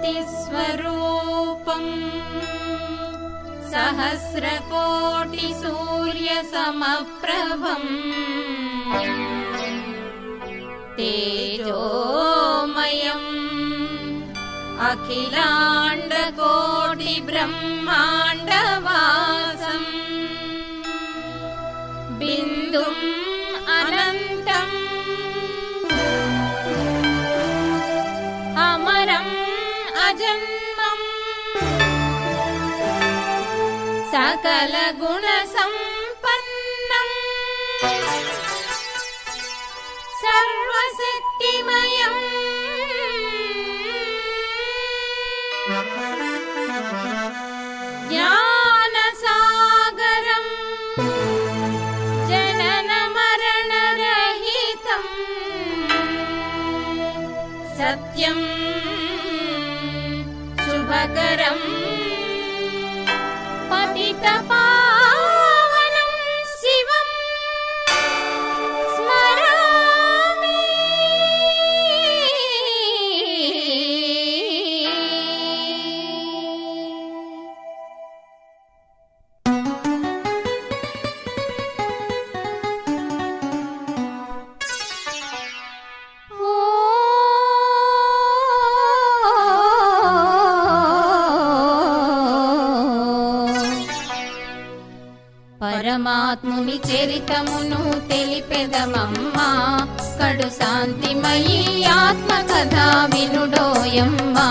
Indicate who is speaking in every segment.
Speaker 1: ज्योतिस्वरूपम् सहस्रकोटिसूर्यसमप्रभम् तेजोमयम् अखिलाण्डकोटिब्रह्माण्डवासम् बिन्दुम् अनन्तम् अमरम् अजन्मम् सकलगुणसम्पन्नम् सर्वशक्तिमयम् ज्ञानसागरम् जननमरणरहितम् सत्यम् शुभकरम् पतितपावनं शिवम् स्मरामि। పరమాత్ముని చరితమును తెలిపెదమమ్మా కడు శాంతిమయీ ఆత్మకథ వినుడోయమ్మా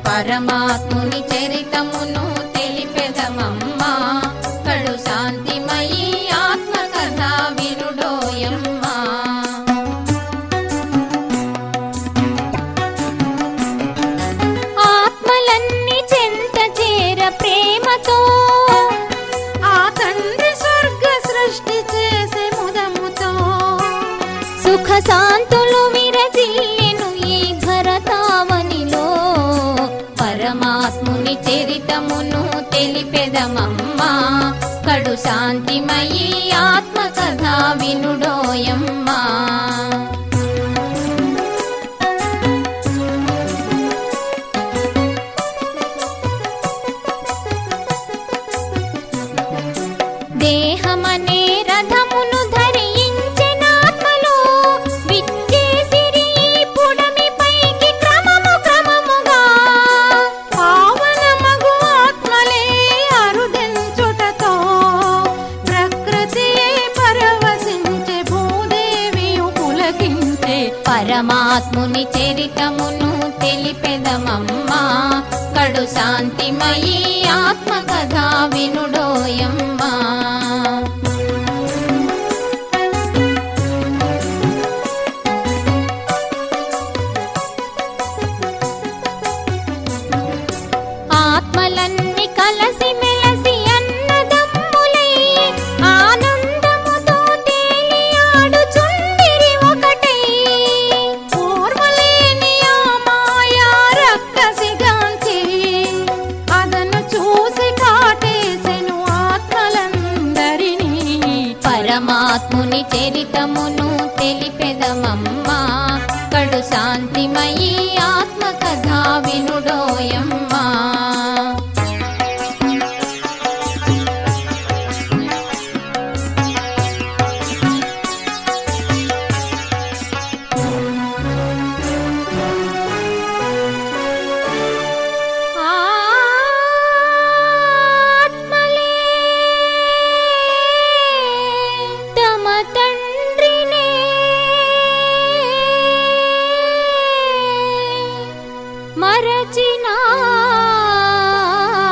Speaker 1: పరమాత్ముని చరితమును తెలిపెదమమ్మా కడు శాంతిమయీ ఆత్మకథ వినుడోయమ్మా ఆత్మలన్నీ చెంత చేర ప్రేమతో సుఖ శాంతులు విరజిల్లెను ఈ భరతావనిలో పరమాత్ముని చరితమును తెలిపెదమమ్మా కడు శాంతిమయీ ఆత్మకథ వినుడోయమ్మా దేహమనే రథమును పరమాత్ముని చరితమును తెలిపెదమమ్మా కడు శాంతిమయీ ఆత్మకథ వినుడోయమ్మా ఆత్మలన్నీ కలసి మెలసి అన్నదమ్ములై ఆనందముతో తేలియాడుచుండిరి ఒకటై ఓర్వలేని ఆ మాయా రక్కసిగాంచి అదను చూసి కాటేసెను ఆత్మలందరినీ పరమాత్ముని చరితమును తెలిపెదమమ్మా కడు శాంతిమయీ ఆత్మకథ వినుడోయమ్మా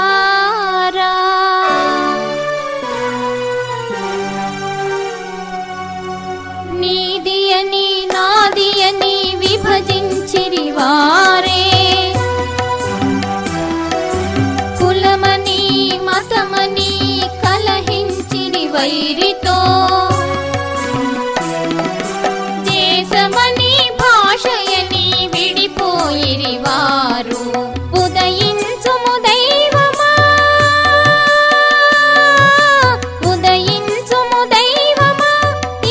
Speaker 1: మరచినారా నీదియని నాదియని విభజించిరి వారే కులమని మతమని కలహించిరి వైరితో దేశమని భాషయని విడిపోయిరి వారు ఉదయించుము దైవమా ఉదయించుము దైవమా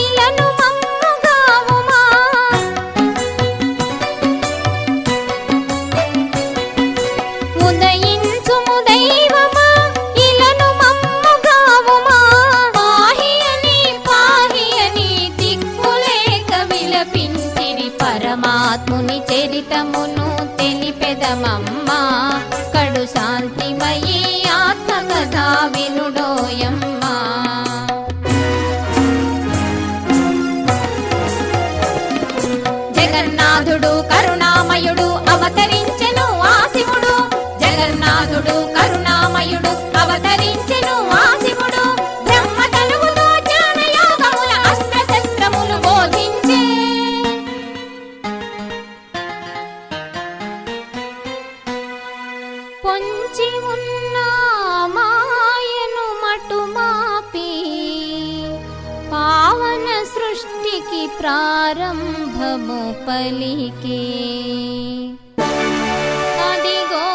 Speaker 1: ఇలను మమ్ముగావుమా పరమాత్ముని చరితమును తెలిపెదమమ్మా కడు శాంతిమయీ ఆత్మకథ వినుడోయమ్మా. జగన్నాథుడు కరుణామయుడు అవతరించెను ఆ శివుడు, జగన్నాథుడు కరుణామయుడు అవతరించెను ఆ శివుడు, బ్రహ్మ తనువుతో జ్ఞానయోగముల అస్త్రశస్త్రములు బోధించే. పొంచి ఉన్న మాయను మటుమాపి పావన సృష్టికి ప్రారంభము పలికే. అదిగో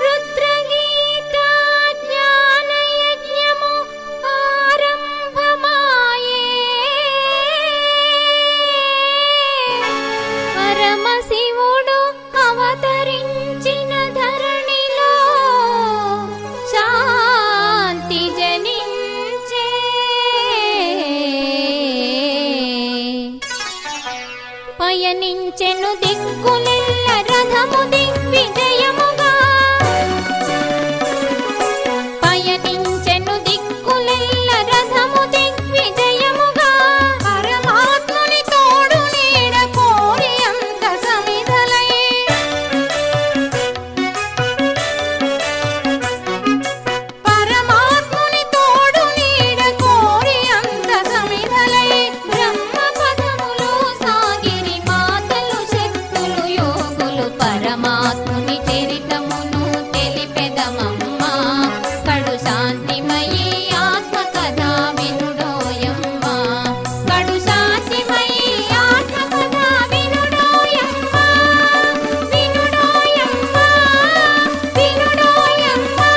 Speaker 1: రుద్రగీత జ్ఞానయజ్ఞము ఆరంభమాయే. పరమశివుడు అవతరించిన ధరణిలో శాంతి జనించే. పయనించెను దిక్కులెల్ల రథము దిగ్విజయముగా, పయనించెను దిక్కులెల్ల రథము దిగ్విజయముగా. పరమాత్ముని తోడు నీడ కోరి అంత సమిధలై, పరమాత్ముని తోడు నీడ కోరి అంత సమిధలై. బ్రహ్మ పదములో సాగిరి మాతలు శక్తులు యోగులు, పరమాత్ముని చరితమును తెలిపెదమమ్మా కడు శాంతిమయీ ఆత్మకథ వినుడోయమ్మా. కడు శాంతిమయీ ఆత్మకథ వినుడోయమ్మా, వినుడోయమ్మా, వినుడోయమ్మా.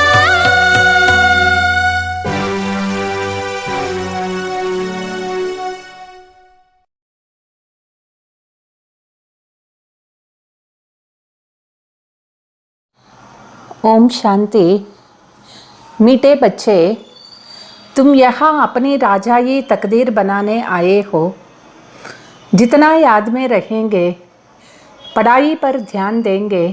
Speaker 2: ओम शांति। मीठे बच्चे, तुम यहाँ अपनी राजाई तकदीर बनाने आए हो। जितना याद में रहेंगे, पढ़ाई पर ध्यान देंगे,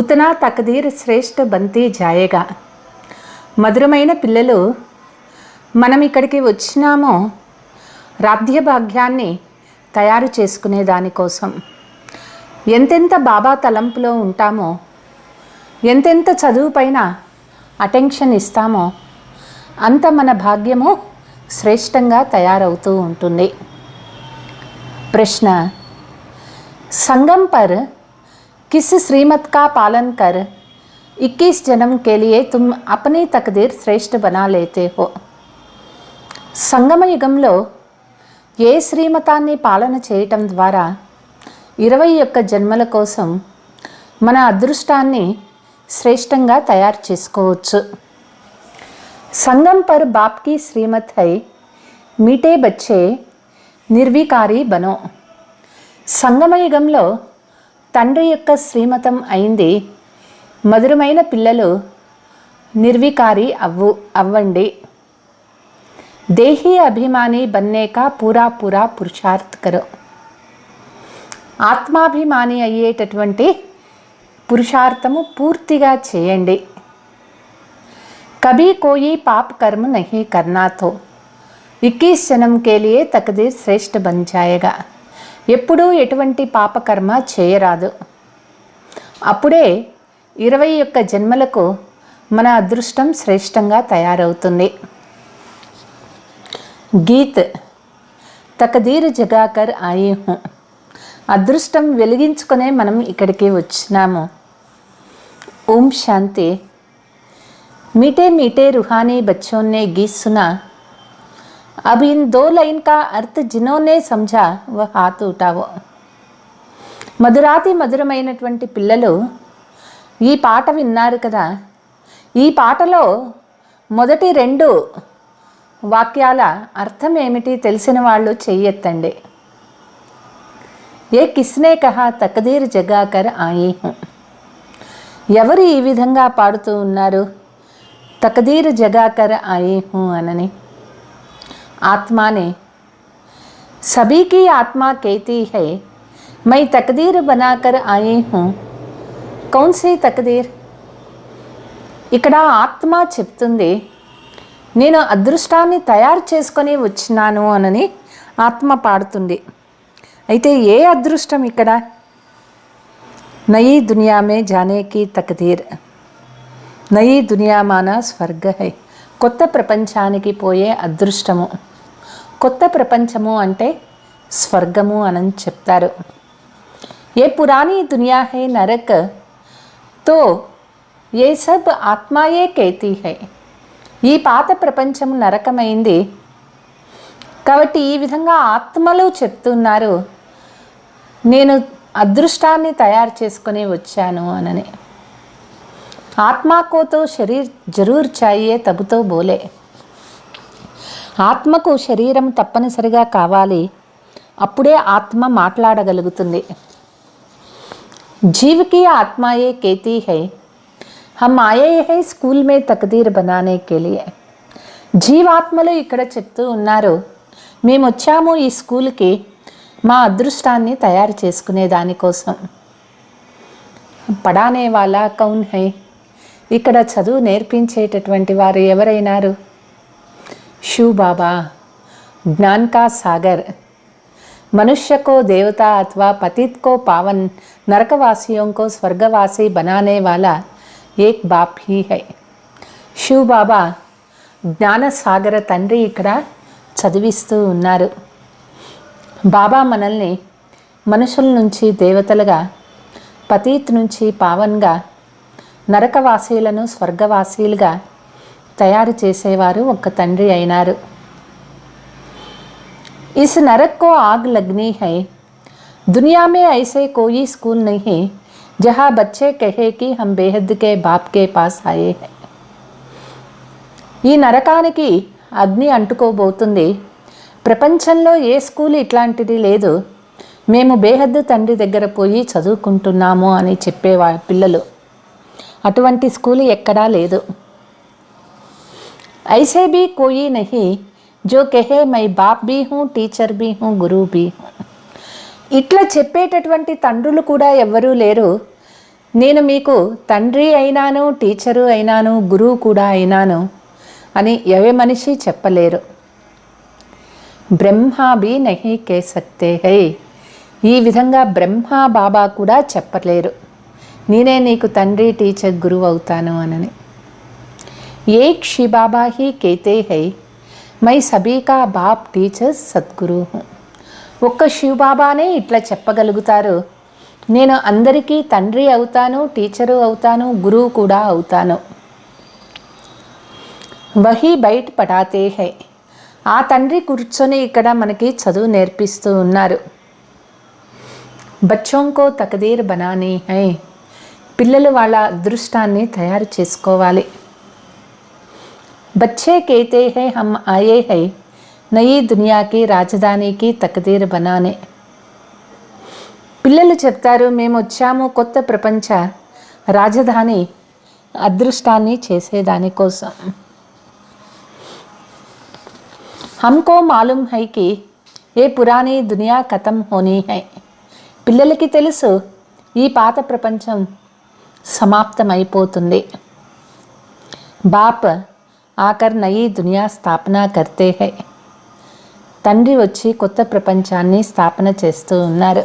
Speaker 2: उतना तकदीर श्रेष्ठ बनती जाएगा। మధురమైన పిల్లలు, మనం ఇక్కడికి వచ్చినామో రాధ్య భాగ్యాన్ని తయారు చేసుకునే దానికోసం. ఎంతెంత బాబా తలంపులో ఉంటామో, ఎంతెంత చదువు పైన అటెన్షన్ ఇస్తామో అంత మన భాగ్యము శ్రేష్టంగా తయారవుతూ ఉంటుంది. ప్రశ్న, संगम पर किस श्रीमत का पालन कर 21 जन्म के लिए तुम अपनी तकदीर श्रेष्ठ बना लेते हो? సంగమ యుగంలో ఏ శ్రీమతాన్ని పాలన చేయటం ద్వారా 21 జన్మల కోసం మన అదృష్టాన్ని శ్రేష్టంగా తయారు చేసుకోవచ్చు. సంగం పర్ బాప్ की श्रीमत है, मीठे बच्चे నిర్వికారి బనో. సంగమయుగంలో తండ్రి యొక్క శ్రీమతం అయింది, మధురమైన పిల్లలు నిర్వికారి అవ్వండి. దేహీ అభిమాని బన్నే కా పూరా పూరా పురుషార్థ్ కరో. ఆత్మాభిమాని అయ్యేటటువంటి పురుషార్థము పూర్తిగా చేయండి. కభీ కోయి పాప్ కర్మ నహీ కర్నా తో 21 జన్మ కే లియే తకదీర్ శ్రేష్ఠ బన్ జాయేగా. ఎప్పుడూ ఎటువంటి పాపకర్మ చేయరాదు. అప్పుడే 21 జన్మలకు మన అదృష్టం శ్రేష్టంగా తయారవుతుంది. గీత్ తకదీర్ జగాకర్ ఆయి హూ. అదృష్టం వెలిగించుకునే మనం ఇక్కడికి వచ్చినాము. ఓం శాంతి। मीठे मीठे रूहानी बच्चों ने गीत सुना। अब इन 2 लाइन का अर्थ जिन्होंने समझा वह हाथ उठाओ। మధురాతి మధురమైనటువంటి పిల్లలు ఈ పాట విన్నారు కదా. ఈ పాటలో మొదటి 2 వాక్యాల అర్థం ఏమిటి తెలిసిన వాళ్ళు చెయ్యెత్తండి. ఏ కిస్నే కహా తకదీర్ జగాకర్ ఆయి హూ. ఎవరు ఈ విధంగా పాడుతూ ఉన్నారు తకదీర్ జగాకర్ ఆయి హూ అనని? ఆత్మానే. सभी की आत्मा कहती है मैं तकदीर बनाकर आई हूँ. कौन सी తకదీర్? ఇక్కడ ఆత్మ చెప్తుంది నేను అదృష్టాన్ని తయారు చేసుకొని వచ్చినాను అని ఆత్మ పాడుతుంది. అయితే ఏ అదృష్టం ఇక్కడ? నయీ దునియా మే జానే కి తకదీర్. నయీ దునియా మానా స్వర్గ హై. కొత్త ప్రపంచానికి పోయే అదృష్టము. కొత్త ప్రపంచము అంటే స్వర్గము అని చెప్తారు. ఏ పురానీ దునియా హై నరక్ తో ఏ సబ్ ఆత్మాయే कहती है. ఈ పాత ప్రపంచం నరకమైంది కాబట్టి ఈ విధంగా ఆత్మలు చెప్తున్నారు నేను అదృష్టాన్ని తయారు చేసుకొని వచ్చాను అని. ఆత్మా కో తో శరీర్ జరూర్ చాహియే తబ్ తో బోలే. ఆత్మకు శరీరం తప్పనిసరిగా కావాలి, అప్పుడే ఆత్మ మాట్లాడగలుగుతుంది. जीव की आत्मा ये कहती है हम आए हैं स्कूल में तकदीर बनाने के लिए. జీవాత్మలు ఇక్కడ చెప్తూ ఉన్నారు మేము వచ్చాము ఈ స్కూల్కి మా అదృష్టాన్ని తయారు చేసుకునే దానికోసం. పడానే వాలా కౌన్ హై. ఇక్కడ చదువు నేర్పించేటటువంటి వారు ఎవరైనారు? శివ్ బాబా, జ్ఞాన్ కా సాగర్. मनुष्य को देवता अथवा पतित को पावन, नरकवासियों को स्वर्गवासी बनाने वाला एक बाप ही है. శివ్ బాబా జ్ఞానసాగర తండ్రి ఇక్కడ చదివిస్తూ ఉన్నారు. బాబా మనల్ని మనుషుల నుంచి దేవతలుగా, పతీత్ నుంచి పావన్గా, నరకవాసీలను స్వర్గవాసీలుగా తయారు చేసేవారు ఒక తండ్రి అయినారు. इस नरक को आग लगनी है. दुनिया में ऐसे कोई स्कूल नहीं जहाँ बच्चे कहे कि हम बेहद के बाप के पास आए हैं. ఈ నరకానికి అగ్ని అంటుకోబోతుంది. ప్రపంచంలో ఏ స్కూల్ ఇట్లాంటిది లేదు మేము బేహద్దు తండ్రి దగ్గర పోయి చదువుకుంటున్నాము అని చెప్పే పిల్లలు. అటువంటి స్కూల్ ఎక్కడా లేదు. ఐసే భీ కోయి నహీ जो कहे मैं बाप भी हूँ టీచర్ भी हूँ గురువు भी हूँ. ఇట్లా చెప్పేటటువంటి తండ్రులు కూడా ఎవ్వరూ లేరు. నేను మీకు తండ్రి అయినాను, టీచరు అయినాను, గురువు కూడా అయినాను అని ఏ మనిషి చెప్పలేరు. బ్రహ్మా భీ నహీ కే సక్తే హై. ఈ విధంగా బ్రహ్మా బాబా కూడా చెప్పలేరు నేనే నీకు తండ్రి, టీచర్, గురువు అవుతాను అని. ఏక్ శివ్ బాబా హీ కేతే హై మై సభీ కా బాప్, టీచర్, సద్గురు. ఒక్క శివ్ బాబానే ఇట్లా చెప్పగలుగుతారు నేను అందరికీ తండ్రి అవుతాను, టీచరు అవుతాను, గురువు కూడా అవుతాను. వహీ బయట పడాతే హై. ఆ తండ్రి కూర్చొని ఇక్కడ మనకి చదువు నేర్పిస్తూ ఉన్నారు. బచ్చోం కో తకదీర్ బనానీ హై. పిల్లలు వాళ్ళ అదృష్టాన్ని తయారు చేసుకోవాలి. बच्चे कहते हैं हम आए हैं नई दुनिया की राजधानी की तकदीर बनाने. పిల్లలు చెప్తారు మేము వచ్చాము కొత్త ప్రపంచ రాజధాని అదృష్టాన్ని చేసేదానికోసం. हमको मालूम है कि ये पुरानी दुनिया खत्म होनी है. పిల్లలకి తెలుసు ఈ పాత ప్రపంచం సమాప్తమైపోతుంది. బాప్ ఆకర్ నయీ దునియా స్థాపన కర్తే హై. తండ్రి వచ్చి కొత్త ప్రపంచాన్ని స్థాపన చేస్తూ ఉన్నారు.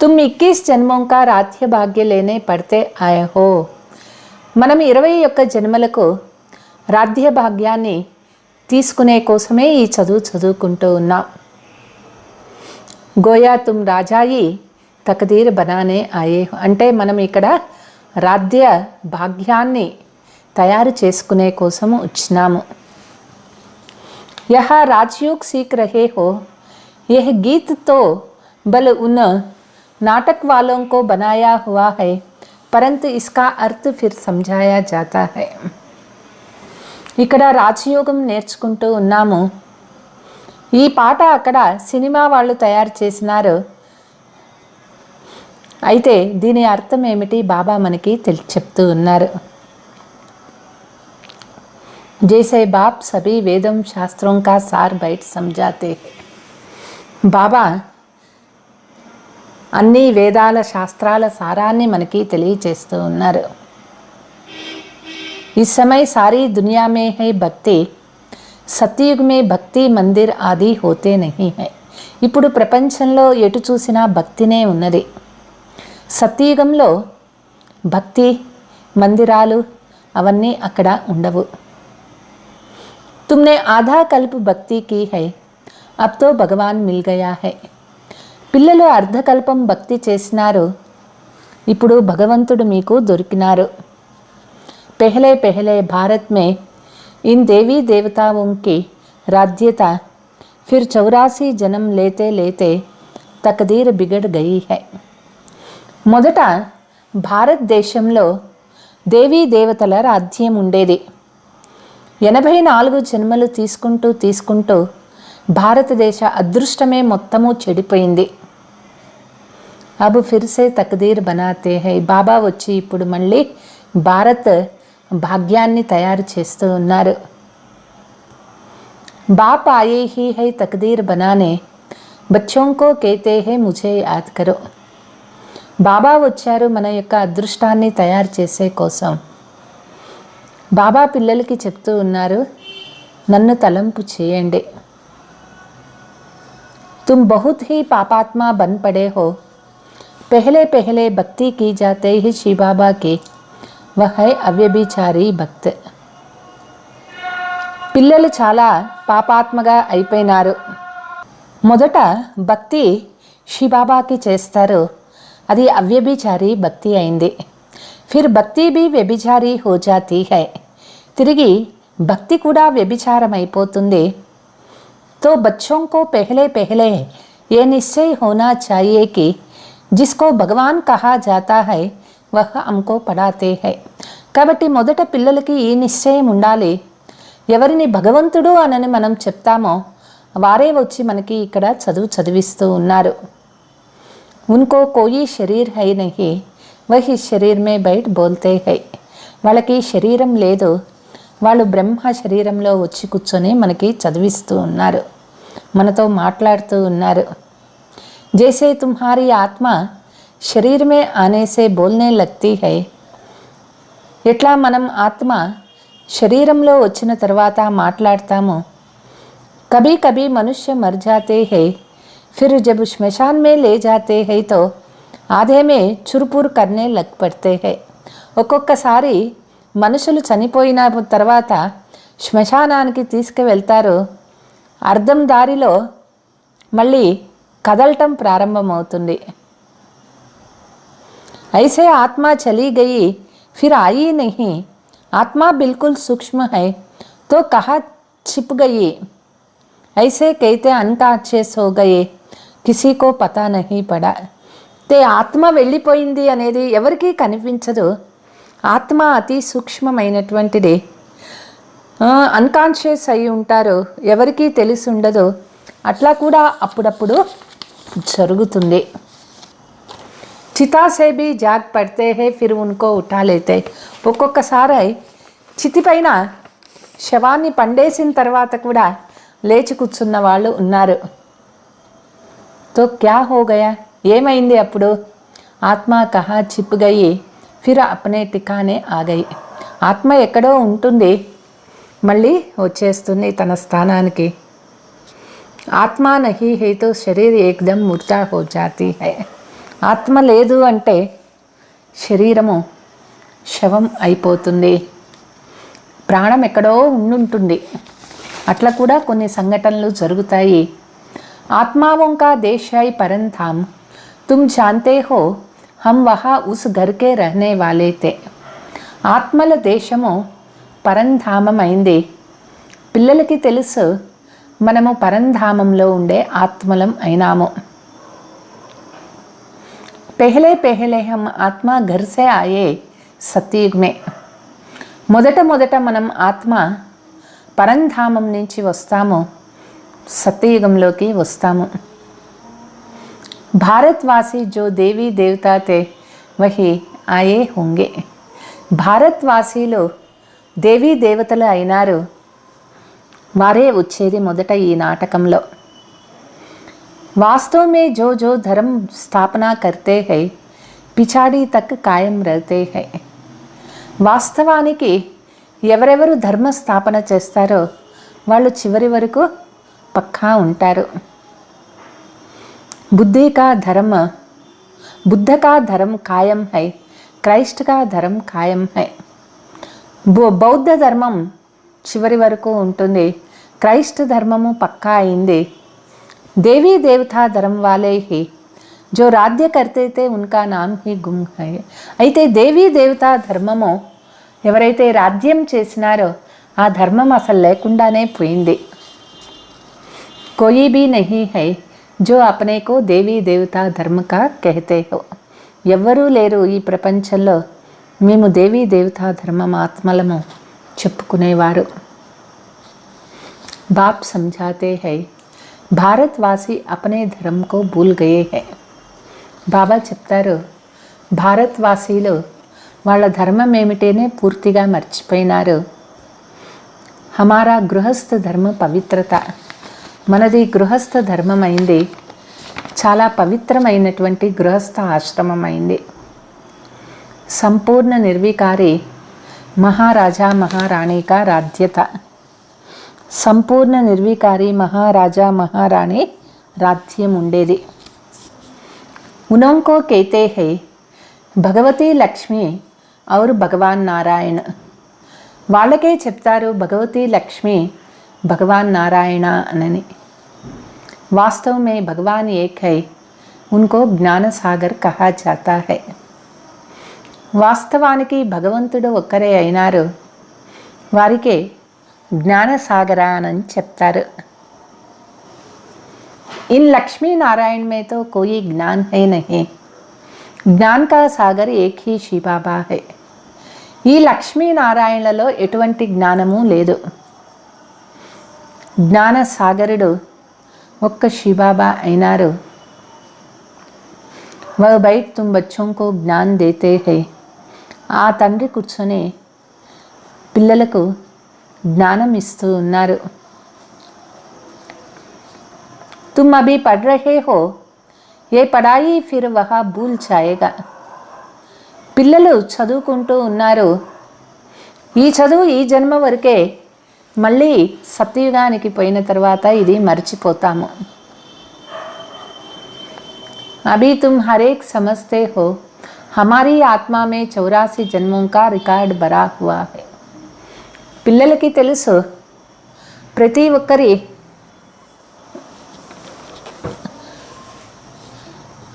Speaker 2: तुम 21 జన్మों का రాధ్య భాగ్య లేనే పడితే ఆయే హో. మనం 21 జన్మలకు రాధ్య భాగ్యాన్ని తీసుకునే కోసమే ఈ చదువుకుంటూ ఉన్నాం. గోయా తుమ్ రాజాయి తకదీర్ బనానే ఆయే. అంటే మనం ఇక్కడ రాధ్య భాగ్యాన్ని తయారు చేసుకునే కోసము వచ్చినాము. యహ రాజయోగ్ సీఖ్ రహే హో. యహ గీత్ తో బల్ ఉన్ నాటక్ వాలోं को बनाया हुआ है परंतु इसका अर्थ फिर समझाया जाता है. ఇక్కడ రాజయోగం నేర్చుకుంటూ ఉన్నాము. ఈ పాట అక్కడ సినిమా వాళ్ళు తయారు చేసినారు. అయితే దీని అర్థం ఏమిటి బాబా మనకి చెప్తూ ఉన్నారు. जैसे बाप सभी वेदों शास्त्रों का सार बैठ समझाते हैं. బాబా అన్ని వేదాల శాస్త్రాల సారాన్ని మనకి తెలియచేస్తూ ఉన్నారు. इस समय सारी दुनिया में है भक्ति, सतयुग में भक्ति मंदिर आदि होते नहीं है. ఇప్పుడు ప్రపంచంలో ఎటు చూసినా భక్తినే ఉన్నది. సత్యయుగంలో భక్తి మందిరాలు అవన్నీ అక్కడ ఉండవు. तुमने आधा कल्प भक्ति की है, अब तो भगवान मिल गया है. పిల్లలు అర్ధకల్పం భక్తి చేసినారు, ఇప్పుడు భగవంతుడు మీకు దొరికినారు. पहले पहले भारत में इन देवी देवताओं की राज्यता फिर 84 जन्म लेते लेते तकदीर बिगड़ गई है. మొదట భారతదేశంలో దేవీ దేవతల రాజ్యం ఉండేది. 84 జన్మలు తీసుకుంటూ భారతదేశ అదృష్టమే మొత్తము చెడిపోయింది. అబ్ ఫిర్ సే తక్దీర్ బనాతే హై. బాబా వచ్చి ఇప్పుడు మళ్ళీ భారత్ భాగ్యాన్ని తయారు చేస్తూ ఉన్నారు. బాప్ ఆయే హీ హై తక్దీర్ బనానే, బచ్చోं को कहते हैं मुझे याद करो. బాబా వచ్చారు మన యొక్క అదృష్టాన్ని తయారు చేసే కోసం. బాబా పిల్లలకి చెప్తూ ఉన్నారు, నన్ను తలంపు చేయండి. तुम बहुत ही पापात्मा बन पड़े हो. पहले पहले भक्ति की जाते ही शिव बाबा की वह है అవ్యభిచారి భక్త్. పిల్లలు చాలా పాపాత్మగా అయిపోయినారు. మొదట భక్తి శివబాబాకి చేస్తారు, అది అవ్యభిచారి భక్తి అయింది. ఫిర్ భక్తి భీ వ్యభిచారి హో జాతీ హై. తిరిగి భక్తి కూడా వ్యభిచారం అయిపోతుంది. तो बच्चों को पहले पहले ये निश्चय होना चाहिए कि जिसको भगवान कहा जाता है वह हमको पढ़ाते हैं. కాబట్టి మొదట పిల్లలకి ఈ నిశ్చయం ఉండాలి, ఎవరిని భగవంతుడు అనని మనం చెప్తామో వారే వచ్చి మనకి ఇక్కడ చదివిస్తూ ఉన్నారు. उनको कोई शरीर है नहीं, वही शरीर में बैठ बोलते हैं. వాళ్ళకి శరీరం లేదు, వాళ్ళు బ్రహ్మ శరీరంలో వచ్చి కూర్చొని మనకి చదివిస్తూ ఉన్నారు, మనతో మాట్లాడుతూ ఉన్నారు. जैसे तुम्हारी आत्मा शरीर में आने से बोलने लगती है, ఎట్లా మనం ఆత్మ శరీరంలో వచ్చిన తర్వాత మాట్లాడతామో. कभी कभी मनुष्य मर जाते हैं, फिर जब श्मशान में ले जाते हैं तो आधे में चुरपुर करने लग पड़ते हैं. ఒక్కొక్కసారి మనుషులు చనిపోయిన తర్వాత శ్మశానానికి తీసుకువెళ్తారు, అర్ధం దారిలో మళ్ళీ కదలటం ప్రారంభమవుతుంది. ऐसे आत्मा चली गई फिर आई नहीं. आत्मा बिल्कुल सूक्ष्म है तो कहाँ छिप गई. ऐसे कहते अनकॉन्शियस हो गए, किसी को पता नहीं पड़ा. ते ఆత్మ వెళ్ళిపోయింది అనేది ఎవరికీ కనిపించదు. ఆత్మ అతి సూక్ష్మమైనటువంటిది, అన్కాన్షియస్ అయి ఉంటారు, ఎవరికీ తెలిసి ఉండదు. అట్లా కూడా అప్పుడప్పుడు జరుగుతుంది. చితా సే భీ జాగ్ పడితే హే ఫిర్ ఉన్కో ఉఠా లేతే. ఒక్కొక్కసారి చితిపైన శవాన్ని పండేసిన తర్వాత కూడా లేచి కూర్చున్న వాళ్ళు ఉన్నారు. తో క్యా హో గయా, ఏమైంది అప్పుడు? ఆత్మ కహా చిప్ గయి ఫిర్ అప్నే టికానే ఆ గయి. ఆత్మ ఎక్కడో ఉంటుంది, మళ్ళీ వచ్చేస్తుంది తన స్థానానికి. ఆత్మ నహీ హై తో శరీర్ ఏకదమ్ ముర్దా హో జాతీ హై. ఆత్మ లేదు అంటే శరీరము శవం అయిపోతుంది, ప్రాణం ఎక్కడో ఉండుంటుంది. అట్లా కూడా కొన్ని సంఘటనలు జరుగుతాయి. ఆత్మాओं का देश है परम धाम, तुम जानते हो हम वहाँ उस घर के रहने वाले थे. ఆత్మల దేశము పరంధామం అయింది. పిల్లలకి తెలుసు మనము పరంధామంలో ఉండే ఆత్మలం అయినాము. पहले पहले हम आत्मा घर से आए सतयुग में. మొదట మనం ఆత్మ పరంధామం నుంచి వస్తాము, సత్యయుగంలోకి వస్తాము. భారత్వాసి జో దేవీ దేవతా తే వహి ఆయే హోంగే. భారత్వాసీలు దేవీ దేవతలు అయినారు వారే వచ్చేది మొదట ఈ నాటకంలో. వాస్తవ మే జో జో ధర్మ స్థాపన కర్తే హై పిచాడీ తక్ కాయం రహతే హై. వాస్తవానికి ఎవరెవరు ధర్మ స్థాపన చేస్తారో వాళ్ళు చివరి వరకు పక్కా ఉంటారు. बुद्धि का धर्म बुद्ध का धर्म कायम है, క్రైస్ట్ का धर्म कायम है. బౌద్ధ ధర్మం చివరి వరకు ఉంటుంది, క్రైస్ట్ ధర్మము పక్కా అయింది. దేవీ దేవతా ధర్మ వాలే హి జో రాధ్య కర్తే తే ఉన్కా నామ్ హి గుమ్ హై. అయితే దేవీ దేవతా ధర్మము ఎవరైతే రాజ్యం చేసినారో ఆ ధర్మం అసలు లేకుండానే పోయింది. కోయి భీ నహీ హై జో అప్నే కో దేవీ దేవతా ధర్మ కా కహతే హో. ఎవ్వరూ లేరు ఈ ప్రపంచంలో మేము దేవీ దేవతా ధర్మం ఆత్మలము చెప్పుకునేవారు. బాప్ సమझाते हैं భారత్వాసి అప్నే ధర్మ కో భూల్ గయే హై. బాబా చెప్తారు భారత్వాసీలు వాళ్ళ ధర్మం ఏమిటేనే పూర్తిగా మర్చిపోయినారు. హమారా గృహస్థ ధర్మ పవిత్రత, మనది గృహస్థ ధర్మం అయింది, చాలా పవిత్రమైనటువంటి గృహస్థ ఆశ్రమం అయింది. సంపూర్ణ నిర్వికారి మహారాజా మహారాణి కా రాజ్యత. సంపూర్ణ నిర్వికారి మహారాజా మహారాణి రాజ్యం ఉండేది. ఉనంకో కేతే హై భగవతి లక్ష్మి ఔర్ భగవాన్ నారాయణ. వాళ్ళకే చెప్తారు భగవతి లక్ష్మి భగవాన్ నారాయణ అనని. వాస్తవ మే భగవాన్ ఏక్ హై, ఉన్కో జ్ఞాన సాగర్ కహా జాతా హై. వాస్తవానికి భగవంతుడు ఒక్కరే అయినారు, వారికే జ్ఞాన సాగర అని చెప్తారు. ఇన్ లక్ష్మీ నారాయణ మే తో కోయి జ్ఞాన్ హై నహీ, జ్ఞాన్ కా సాగర్ ఏక్ హీ శివ బాబా హై. ఈ లక్ష్మీనారాయణలలో ఎటువంటి జ్ఞానము లేదు, జ్ఞాన సాగరుడు ఒక్క శివబాబా అయినారు. వह बैठ तुम बच्चों को ज्ञान देते हैं. ఆ తండ్రి కూర్చొని పిల్లలకు జ్ఞానం ఇస్తూ ఉన్నారు. तुम अभी पढ़ रहे हो, ये पढ़ाई फिर वह भूल जाएगा. పిల్లలు చదువుకుంటూ ఉన్నారు, ఈ చదువు ఈ జన్మ వరకే, మళ్ళీ సత్యయుగానికి పోయిన తర్వాత ఇది మర్చిపోతాము. अभी तुम हर एक समझते हो हमारी आत्मा में 84 जन्मों का रिकॉर्ड भरा हुआ है. పిల్లలకి తెలుసు ప్రతి ఒక్కరి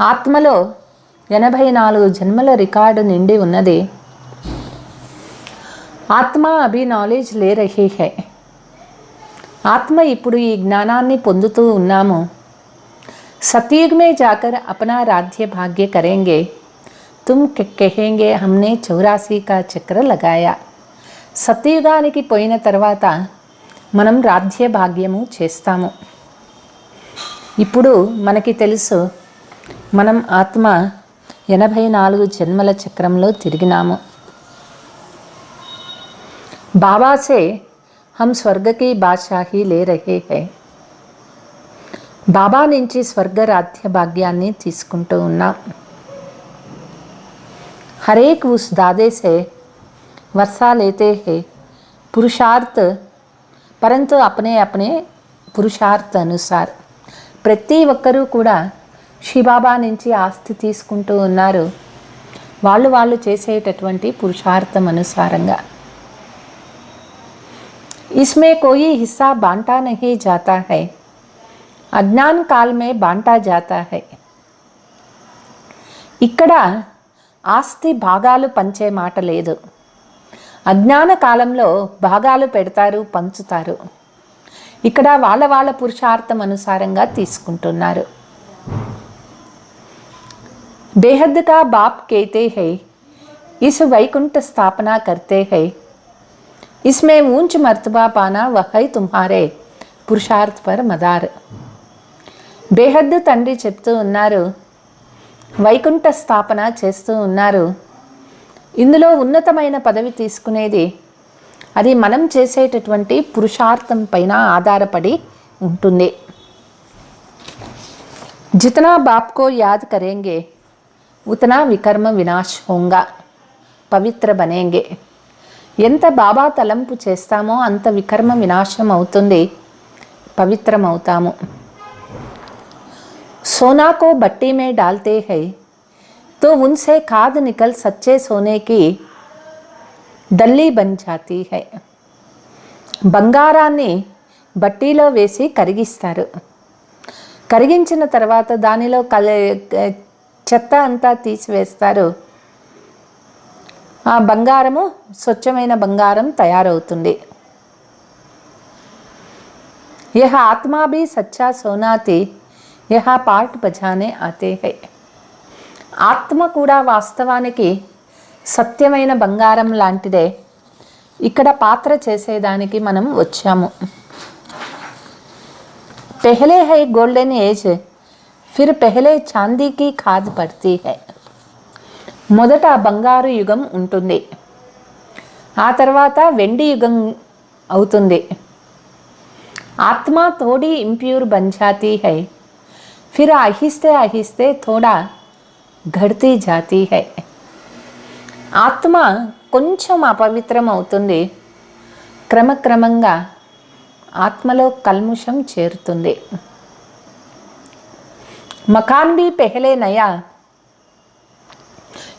Speaker 2: ఆత్మలో 84 జన్మల రికార్డు నిండి ఉన్నది. ఆత్మ అభి నాలెడ్జ్ లే రహీ హై. ఆత్మ ఇప్పుడు ఈ జ్ఞానాన్ని పొందుతూ ఉన్నాము. सतयुग में जाकर अपना राज्य भाग्य करेंगे. तुम कहेंगे हमने 84 का చక్ర लगाया. సత్యయుగానికి పోయిన తర్వాత మనం రాజ్య భాగ్యము చేస్తాము. ఇప్పుడు మనకి తెలుసు మనం ఆత్మ 84 జన్మల చక్రంలో తిరిగినాము. बाबा से हम स्वर्ग की बादशाही ले रहे हैं. బాబా నుంచి స్వర్గ రాజ్య భాగ్యాన్ని తీసుకుంటూ ఉన్నాం. హరేక్ ఉస్ దాదే సే వర్షా లేతే హే పురుషార్థ్ పరంతు అప్నే అప్నే పురుషార్థ్ అనుసార్. ప్రతి ఒక్కరూ కూడా శివబాబా నుంచి ఆస్తి తీసుకుంటూ ఉన్నారు, వాళ్ళు చేసేటటువంటి పురుషార్థం అనుసారంగా. इसमें कोई हिस्सा बांटा नहीं जाता है, అజ్ఞాన్ కాల్ మే బాంటా జాతా హై. ఇక్కడ ఆస్తి భాగాలు పంచే మాట లేదు. అజ్ఞాన కాలంలో భాగాలు పెడతారు, పంచుతారు. ఇక్కడ వాళ్ళ పురుషార్థం అనుసారంగా తీసుకుంటున్నారు. బేహద్ కా బాప్ కేతే హై ఇస్ వైకుంఠ స్థాపన కర్తే హై. इसमें ऊंच मर्तबा पाना वह तुम्हारे పురుషార్థ్ పర్ మదార్. బేహద్ తండ్రి చెప్తూ ఉన్నారు, వైకుంఠ స్థాపన చేస్తూ ఉన్నారు. ఇందులో ఉన్నతమైన పదవి తీసుకునేది అది మనం చేసేటటువంటి పురుషార్థం పైన ఆధారపడి ఉంటుంది. जितना बाप को याद करेंगे उतना विकर्म विनाश होगा, పవిత్ర బనేంగే. ఎంత బాబా తలంపు చేస్తామో అంత వికర్మ వినాశం అవుతుంది, పవిత్రం అవుతాము. सोना को भट्टी में डालते हैं तो उनसे खाद निकल सच्चे सोने की डल्ली बन जाती है. బంగారాన్ని బట్టీలో వేసి కరిగిస్తారు. కరిగించిన తర్వాత దానిలో చెత్త అంతా తీసివేస్తారు. ఆ బంగారము స్వచ్ఛమైన బంగారం తయారవుతుంది. यह आत्मा भी सच्चा सोना थी, यह पार्ट बजाने आते हैं. ఆత్మ కూడా వాస్తవానికి సత్యమైన బంగారం లాంటిదే. ఇక్కడ పాత్ర చేసేదానికి మనం వచ్చాము. पहले है गोल्डन एज, फिर पहले चांदी की खाद पड़ती है. మొదట బంగారు యుగం ఉంటుంది, ఆ తర్వాత వెండి యుగం అవుతుంది. ఆత్మ थोड़ी इम्प्यूर बन जाती है, फिर आहिस्ते आहिस्ते थोड़ा घटती जाती है. ఆత్మ కొంచెం అపవిత్రం అవుతుంది, క్రమక్రమంగా ఆత్మలో కల్ముషం చేరుతుంది. మకాన్ भी पहले नया,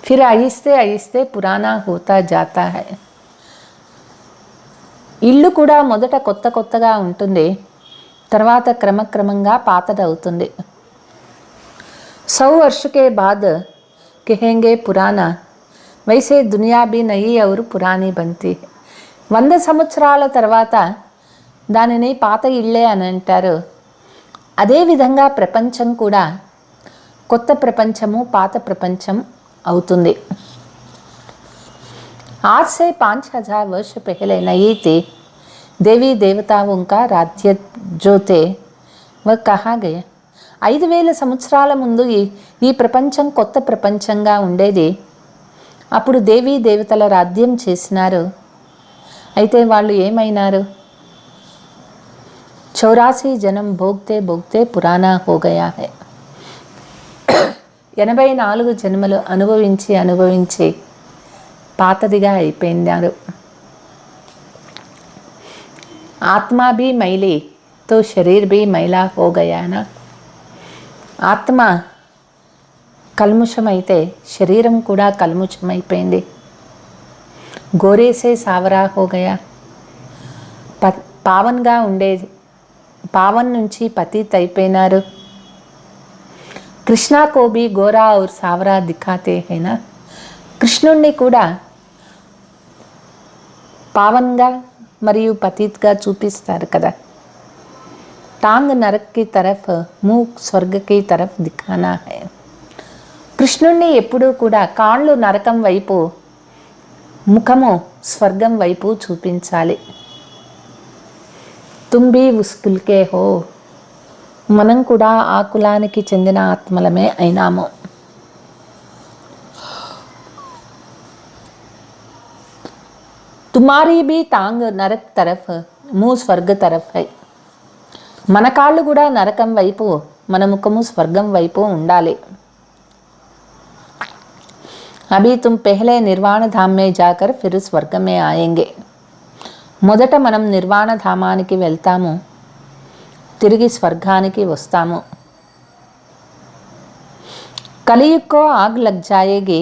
Speaker 2: फिर आहिस्ते आहिस्ते पुराना होता जाता है. ఇల్లు కూడా మొదట కొత్త కొత్తగా ఉంటుంది, తర్వాత క్రమక్రమంగా పాతదవుతుంది. 100 वर्ष के बाद कहेंगे पुराना, वैसे दुनिया भी नई और पुरानी बनती है. 100 సంవత్సరాల తర్వాత దానిని పాత ఇళ్ళే అని అంటారు. అదేవిధంగా ప్రపంచం కూడా కొత్త ప్రపంచము పాత ప్రపంచం అవుతుంది. आज से 5000 वर्ष पहले नई थी, देवी देवताओं का राज्य जो थे वह कहाँ गए. 5000 సంవత్సరాల ముందు ఈ ప్రపంచం కొత్త ప్రపంచంగా ఉండేది. అప్పుడు దేవీ దేవతల రాజ్యం చేసినారు. అయితే వాళ్ళు ఏమైనారు? 84 జన్మ భోగ్తే భోగ్తే పురాణా హో గయా హై. 84 జన్మలు అనుభవించి అనుభవించి పాతదిగా అయిపోయినారు. ఆత్మ भी मैली तो शरीर भी मैला हो गया ना. ఆత్మ కల్ముషమైతే శరీరం కూడా కల్ముషమైపోయింది. గోరేసే సావరా హో గయా. పావన్గా ఉండేది పావన్ నుంచి పతిత్ అయిపోయినారు. కృష్ణ కో భీ గోరా ఔర్ సావరా దిఖాతే హైనా. కృష్ణుణ్ణి కూడా పావన్గా మరియు పతిత్గా చూపిస్తారు కదా. టాంగ్ నరక్ కి తరఫ్, మూక్ స్వర్గ కి తరఫ్ దిఖానా హై. కృష్ణుణ్ణి ఎప్పుడూ కూడా కాళ్ళు నరకం వైపు, ముఖము స్వర్గం వైపు చూపించాలి. తుమ్ భీ ఉస్ కుల్ కే హో. మనం కూడా ఆ కులానికి చెందిన ఆత్మలమే అయినాము. తుమారీ భీ తాంగ్ నరక్ తరఫ్, మూ స్వర్గ తరఫ్ హై. మన కాళ్ళు కూడా నరకం వైపు, మన ముఖము స్వర్గం వైపు ఉండాలి. అభి తుమ్ పెహ్లే నిర్వాణ ధామ్ మే జాకర్ ఫిర్ స్వర్గ మే ఆయేంగే. మొదట మనం నిర్వాణ ధామానికి వెళ్తాము, తిరిగి స్వర్గానికి వస్తాము. కలియుగ్ కో ఆగ్ లగ్ జాయేగి,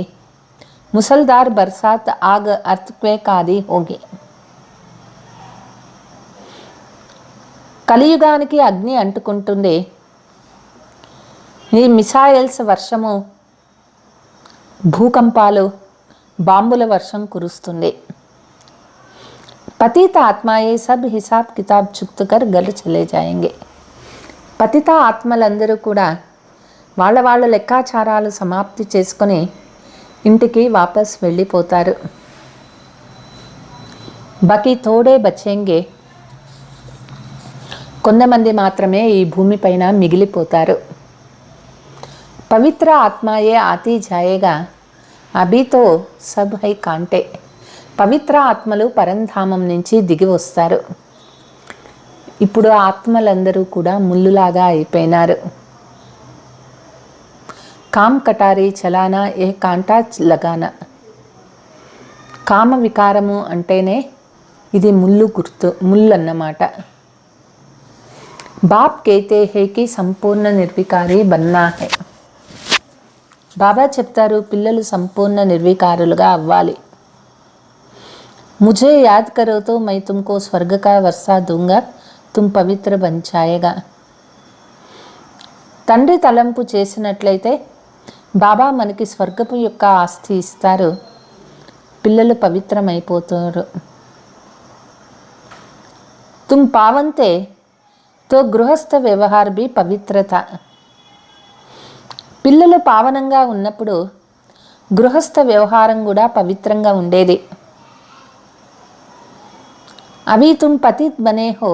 Speaker 2: ముసల్ధార్ బర్సాత్ ఆగ్ అర్త్క్వేక్ ఆది హోగి. కలియుగానికి అగ్ని అంటుకుంటుంది. ఈ మిసైల్స్ వర్షము, భూకంపాలు, బాంబుల వర్షం కురుస్తుంది. పతిత ఆత్మాయే సబ్ హిసాబ్ కితాబ్ చుక్తుకర్ గల్ చలే జాయేంగే. పతిత ఆత్మలందరూ కూడా వాళ్ళ వాళ్ళ లెక్కాచారాలు సమాప్తి చేసుకొని ఇంటికి వాపస్ వెళ్ళిపోతారు. బాకీ తోడే బచేంగే. కొంతమంది మాత్రమే ఈ భూమిపైన మిగిలిపోతారు. పవిత్ర ఆత్మాయే ఆతీ జాయేగా, అభి తో సబ్ హై కాంటే. పవిత్ర ఆత్మలు పరంధామం నుంచి దిగి వస్తారు. ఇప్పుడు ఆత్మలందరూ కూడా ముళ్ళులాగా అయిపోయినారు. కామ్ కటారీ చలానా ఏ కాంటా లగానా. కామ వికారము అంటేనే ఇది ముళ్ళు అన్నమాట. బాప్ కేతే హే కి సంపూర్ణ నిర్వికారి బన్నా హై. బాబా చెప్తారు, పిల్లలు సంపూర్ణ నిర్వికారులుగా అవ్వాలి. ముझे యాద్ కరో తో మై తుమ్కో స్వర్గ కా వర్షా దూంగా, తుమ్ పవిత్ర బన్ జాయేగా. తండ్రి తలంపు చేసినట్లయితే బాబా మనకి స్వర్గపు యొక్క ఆస్తి ఇస్తారు. పిల్లలు పవిత్రమైపోతారు. తుమ్ పావంతే తో గృహస్థ వ్యవహార్ బి పవిత్రత. పిల్లలు పావనంగా ఉన్నప్పుడు గృహస్థ వ్యవహారం కూడా పవిత్రంగా ఉండేది. అవి తుమ్ పతిత్ బనే హో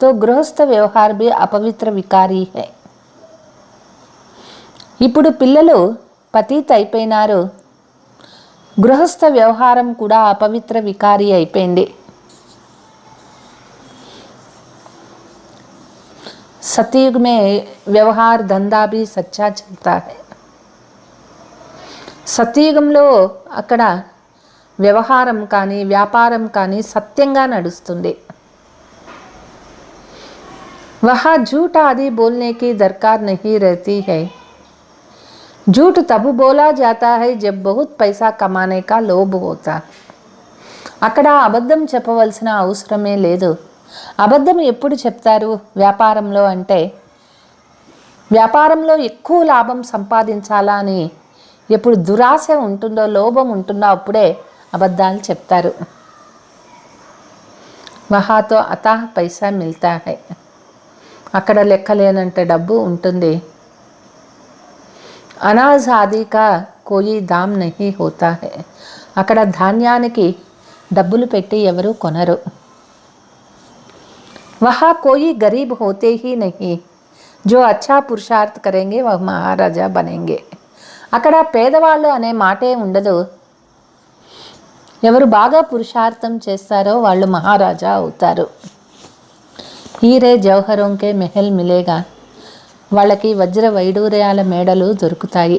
Speaker 2: తో గృహస్థ వ్యవహార్ బి అపవిత్ర వికారీ హై. ఇప్పుడు పిల్లలు పతిత్ అయిపోయినారు, గృహస్థ వ్యవహారం కూడా అపవిత్ర వికారీ అయిపోయింది. सतयुग में వ్యవహార్ దందా भी సచ్చా చల్తా है. సత్యయుగంలో అక్కడ వ్యవహారం కానీ వ్యాపారం కానీ సత్యంగా నడుస్తుంది. वहाँ झूठ आदि बोलने की दरकार नहीं रहती है. झूठ तब बोला जाता है जब बहुत पैसा कमाने का लोभ होता. అక్కడ అబద్ధం చెప్పవలసిన అవసరమే లేదు. అబద్ధం ఎప్పుడు చెప్తారు వ్యాపారంలో అంటే, వ్యాపారంలో ఎక్కువ లాభం సంపాదించాలా అని ఎప్పుడు దురాశ ఉంటుందో, లోభం ఉంటుందో అప్పుడే అబద్ధాలు చెప్తారు. వహాతో అతా పైసా మిల్తా హై. అక్కడ లెక్కలేనంత డబ్బు ఉంటుంది. అనాజ్ ఆది కా కోయి దామ్ నహీ హోతా హై. అక్కడ ధాన్యానికి డబ్బులు పెట్టి ఎవరు కొనరు. वहाँ कोई गरीब होते ही नहीं, जो अच्छा पुरुषार्थ करेंगे वह महाराजा बनेंगे. అక్కడ పేదవాళ్ళు అనే మాటే ఉండదు. ఎవరు బాగా పురుషార్థం చేస్తారో వాళ్ళు మహారాజా అవుతారు. హీరే జవహరోంకే మెహల్ మిలేగా. వాళ్ళకి వజ్ర వైడూర్యాల మేడలు దొరుకుతాయి.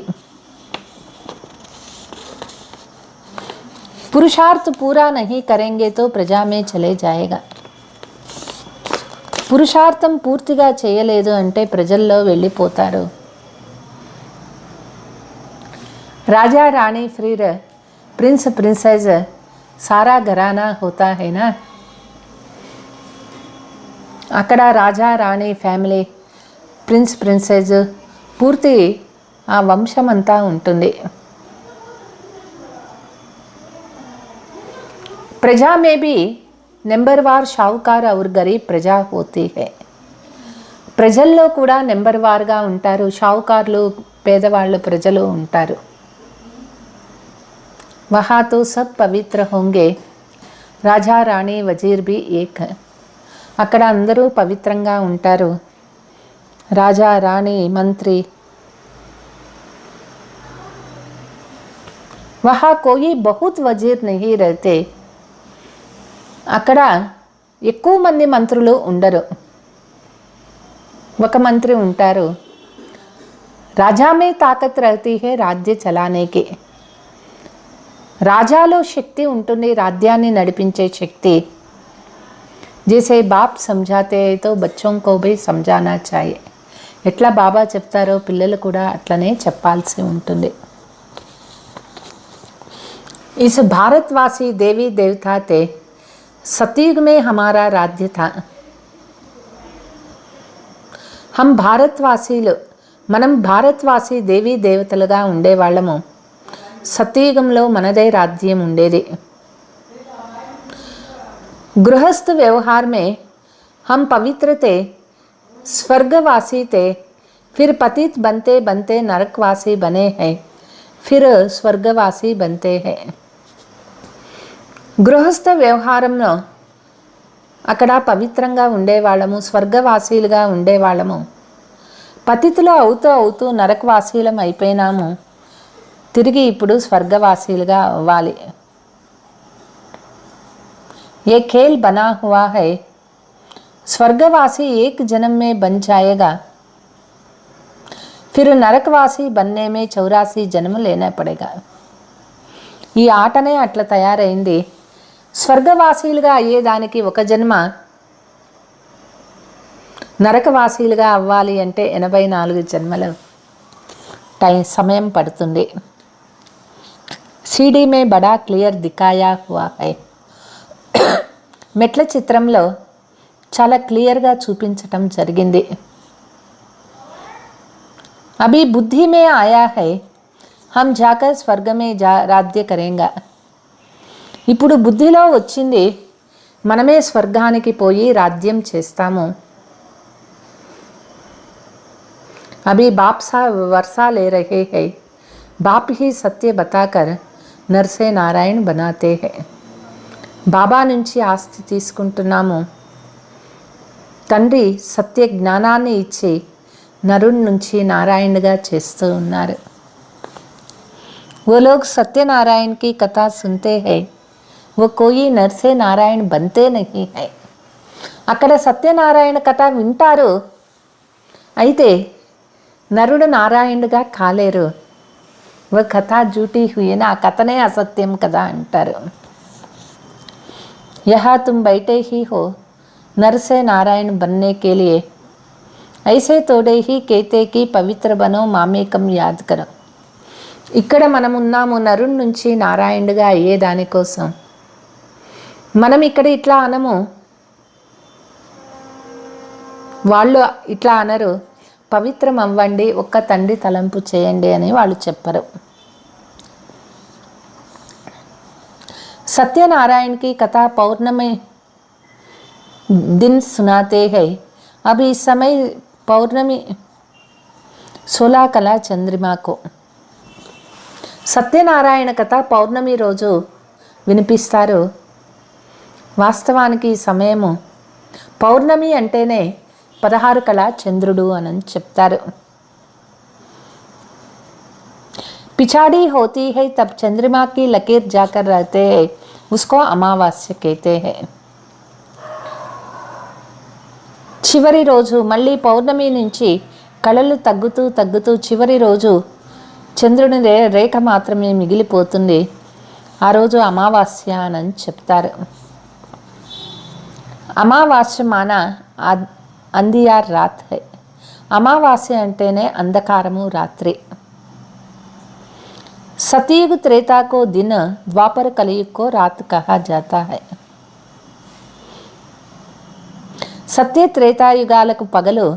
Speaker 2: పురుషార్థ పూరా నహీ కరెంగే తో ప్రజా మే చలే జాయేగా. పురుషార్థం పూర్తిగా చేయలేదు అంటే ప్రజల్లో వెళ్ళిపోతారు. రాజా రాణి ఫిర్ ప్రిన్స్ ప్రిన్సెస్ సారా ఘరానా హోతా హైనా. అక్కడ రాజా రాణి ఫ్యామిలీ, ప్రిన్స్ ప్రిన్సెస్ పూర్తి ఆ వంశం అంతా ఉంటుంది. ప్రజా మే బి నెంబర్వార్ షావుకార్ ఔర్ గరీబ్ ప్రజా హోతీ హై. ప్రజల్లో కూడా నెంబర్ వార్గా ఉంటారు. షావుకార్లు, పేదవాళ్ళు, ప్రజలు ఉంటారు. వహా తో సబ్ పవిత్ర హోంగే, రాజా రాణి వజీర్ బి ఏక్. అక్కడ అందరూ పవిత్రంగా ఉంటారు. రాజా రాణి మంత్రి. వహా కోయి బహుత్ వజీర్ నహీ రహతే. అక్కడ ఎక్కువ మంది మంత్రులు ఉండరు, ఒక మంత్రి ఉంటారు. రాజా మే తాకత్ రహతీ హై రాజ్య చలానేకి. రాజాలో శక్తి ఉంటుంది, రాజ్యాన్ని నడిపించే శక్తి. జైసే బాప్ సమझाते తో బచ్చోं को भी समझाना चाहिए. ఎట్లా బాబా చెప్తారో పిల్లలు కూడా అట్లనే చెప్పాల్సి ఉంటుంది. इस भारतवासी देवी देवता थे. सतयुग में हमारा राज्य था. हम భారత్వాసీలు, మనం భారత్వాసీ దేవీ దేవతలుగా ఉండేవాళ్ళము. సతయుగంలో మనదే రాజ్యం ఉండేది. गृहस्थ व्यवहार में हम पवित्र थे, स्वर्गवासी थे, फिर पतित बनते बनते नरकवासी बने हैं, फिर स्वर्गवासी बनते हैं. గృహస్థ వ్యవహారంలో అక్కడ పవిత్రంగా ఉండేవాళ్ళము, స్వర్గవాసీలుగా ఉండేవాళ్ళము. పతితులు అవుతూ అవుతూ నరకవాసీలం అయిపోయినాము. తిరిగి ఇప్పుడు స్వర్గవాసీలుగా అవ్వాలి. ये खेल बना हुआ है, स्वर्गवासी एक जन्म में बन जाएगा, फिर నరకవాసి बनने में 84 జన్మ లేనా పడేగా. ఈ ఆటనే అట్లా తయారైంది. స్వర్గవాసీలుగా అయ్యేదానికి ఒక జన్మ, నరకవాసీలుగా అవ్వాలి అంటే 84 జన్మలు సమయం పడుతుంది. సీడీ మే బడా క్లియర్ దిఖాయా హువా హై. మెట్ల చిత్రంలో చాలా క్లియర్గా చూపించటం జరిగింది. अभी बुद्धि में आया है, हम जाकर स्वर्ग में राज्य करेंगे. ఇప్పుడు బుద్ధిలో వచ్చింది, మనమే స్వర్గానికి పోయి రాజ్యం చేస్తాము. अभी बाप सा वर्षा ले रहे हैं, बाप ही सत्य बताकर नर से नारायण बनाते हैं. బాబా నుంచి ఆస్తి తీసుకుంటున్నాము. తండ్రి సత్య జ్ఞానాన్ని ఇచ్చి నరుడి నుంచి నారాయణగా చేస్తూ ఉన్నారు. वो लोग सत्यनारायण की कथा सुनते हैं, वो कोई नर से नारायण बनते नहीं है. అక్కడ సత్యనారాయణ కథ వింటారు, అయితే నరుడు నారాయణుడుగా కాలేరు. वो कथा झूठी हुई ना, ఆ కథనే అసత్యం కదా అంటారు. यहाँ तुम बैठे ही हो नर से नारायण बनने के लिए, ऐसे थोड़े ही कहते कि पवित्र बनो मामेकम याद करो. ఇక్కడ మనం ఉన్నాము నరుడి నుంచి నారాయణుడిగా అయ్యే దానికోసం. మనం ఇక్కడ ఇట్లా అనము, వాళ్ళు ఇట్లా అనరు, పవిత్రం అవ్వండి, ఒక్క తండ్రి తలంపు చేయండి అని వాళ్ళు చెప్పరు. सत्यनारायण की कथा पौर्णमी दिन सुनाते हैं. अब इस समय पौर्णमी 16 कला चंद्रमा को సత్యనారాయణ కథ పౌర్ణమి రోజు వినిపిస్తారు. వాస్తవానికి ఈ సమయము పౌర్ణమి అంటేనే 16 కళా చంద్రుడు అని చెప్తారు. पिछाड़ी होती है तब चंद्रमा की लकीर जाकर रहते हैं, उसको अमावास्या कहते हैं. చివరి రోజు మళ్ళీ పౌర్ణమి నుంచి కళలు తగ్గుతూ తగ్గుతూ చివరి రోజు చంద్రుని రేఖ మాత్రమే మిగిలిపోతుంది. ఆ రోజు అమావాస్య అని చెప్తారు. అమావాస్య మాన అంధియార్ రాత్ హై. అమావాస్య అంటేనే అంధకారము, రాత్రి. सतयुग त्रेता को दिन, द्वापर कलयुग को रात कहा जाता है. సత్య త్రేతాయుగాలకు పగలు,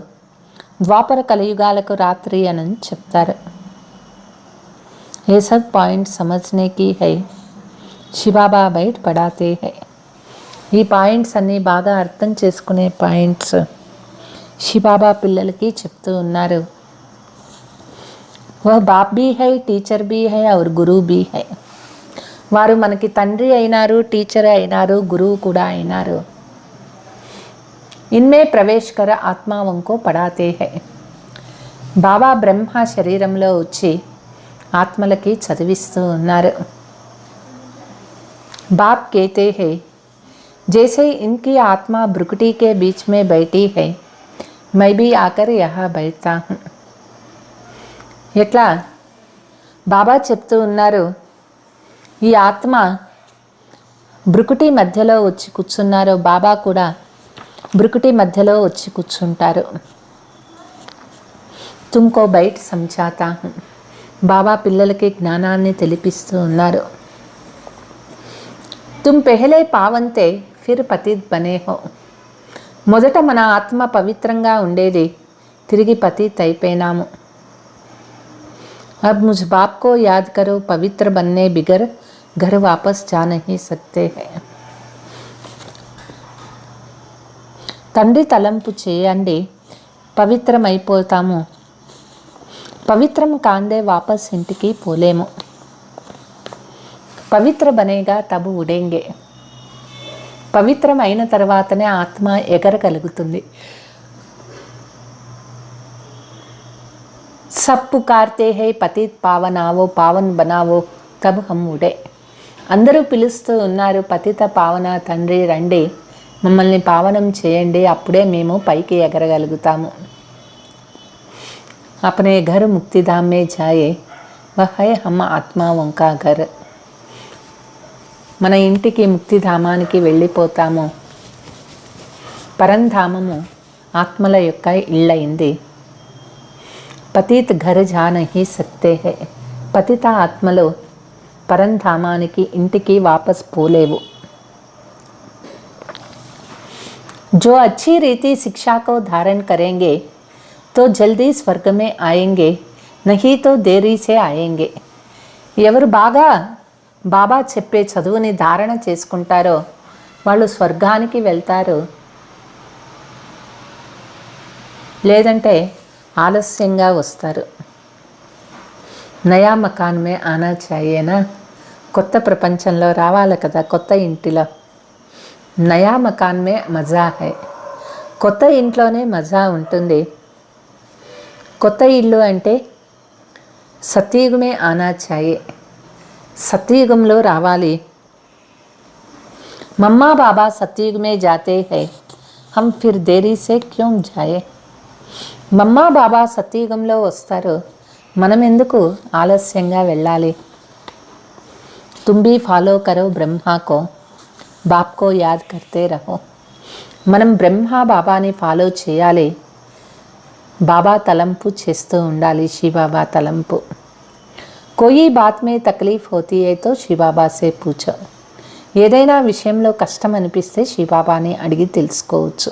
Speaker 2: ద్వాపర కలియుగాలకు రాత్రి అని చెప్తారు. ये सब पॉइंट समझने की है, శివబాబా బయట పడాతే హై. ఈ పాయింట్స్ అన్నీ బాగా అర్థం చేసుకునే పాయింట్స్ శివబాబా పిల్లలకి చెప్తూ ఉన్నారు. वह बाप भी है, टीचर भी है और गुरु भी है. వారు మనకి తండ్రి అయినారు, టీచర్ అయినారు, గురువు కూడా అయినారు. ఇన్మే ప్రవేశ్ కర ఆత్మావంకో పడాతే హై. బాబా బ్రహ్మ శరీరంలో వచ్చి ఆత్మలకి చదివిస్తూ ఉన్నారు. बाप कहते हैं, जैसे इनकी आत्मा भ्रुकुटी के बीच में बैठी है, मैं भी आकर यहाँ बैठता हूँ. ఎట్లా బాబా చెప్తూ ఉన్నారు, ఈ ఆత్మ భ్రుకుటి మధ్యలో వచ్చి కూర్చున్నారు, బాబా కూడా భ్రుకుటి మధ్యలో వచ్చి కూర్చుంటారు. తుమ్కో బయట సమझाता हूँ. బాబా పిల్లలకి జ్ఞానాన్ని తెలిపిస్తూ ఉన్నారు. తుమ్ పెహలే పావంతే ఫిర్ పతిత్ బనే హో. మొదట మన ఆత్మ పవిత్రంగా ఉండేది, తిరిగి పతిత్ అయిపోయినాము. अब मुझ बाप को याद करो, पवित्र बनने बिगर घर वापस जा नहीं सकते हैं. తండ్రి తలంపు చేయండి, పవిత్రమైపోతాము. పవిత్రం కాందే వాపస్ ఇంటికి పోలేము. పవిత్ర బనేగా తబు ఉడేంగే. పవిత్రం అయిన తర్వాతనే ఆత్మ ఎగరగలుగుతుంది. सब पुकारते हैं पतित पावन आवो, पावन बनावो, तब हम उड़े. అందరూ పిలుస్తూ ఉన్నారు, పతిత పావన తండ్రి రండి, మమ్మల్ని పావనం చేయండి, అప్పుడే మేము పైకి ఎగరగలుగుతాము. अपने घर मुक्तिधाम में जाए वह है हम ఆత్మాओं का घर. మన ఇంటికి ముక్తిధామానికి వెళ్ళిపోతాము. పరంధామము ఆత్మల యొక్క ఇళ్ళయింది. పతిత్ ఘర్ జా నహీ సక్తే హై. పతిత ఆత్మలు పరంధామానికి ఇంటికి వాపస్ పోలేవు. जो अच्छी रीति शिक्षा को धारण करेंगे तो जल्दी स्वर्ग में आएंगे, नहीं तो देरी से आएंगे. ఎవరు బాబా చెప్పే చదువుని ధారణ చేసుకుంటారో వాళ్ళు స్వర్గానికి వెళ్తారు, లేదంటే ఆలస్యంగా వస్తారు. నయా మకాన్ మే ఆనా చాయేనా. కొత్త ప్రపంచంలో రావాలి కదా, కొత్త ఇంటిలో. నయా మకాన్ మే మజా హై. కొత్త ఇంట్లోనే మజా ఉంటుంది. కొత్త ఇల్లు అంటే సత్యుగమే ఆనా చాయే. సత్యుగంలో రావాలి. మమ్మా బాబా సత్యుగమే జాతే హై, హమ్ ఫిర్ దేరీ సే క్యోం జాయే. మమ్మా బాబా సత్యుగంలో వస్తారు, మనం ఎందుకు ఆలస్యంగా వెళ్ళాలి. तुम भी फॉलो करो ब्रह्मा को, बाप को याद करते रहो. మనం బ్రహ్మ బాబాని ఫాలో చేయాలి, బాబా తలంపు చేస్తూ ఉండాలి. శివబాబా తలంపు. కోయి బాత్ మే తక్లీఫ్ హోతీ హై తో శివబాబా సే పూఛో. ఏదైనా విషయంలో కష్టం అనిపిస్తే శివబాబాని అడిగి తెలుసుకోవచ్చు.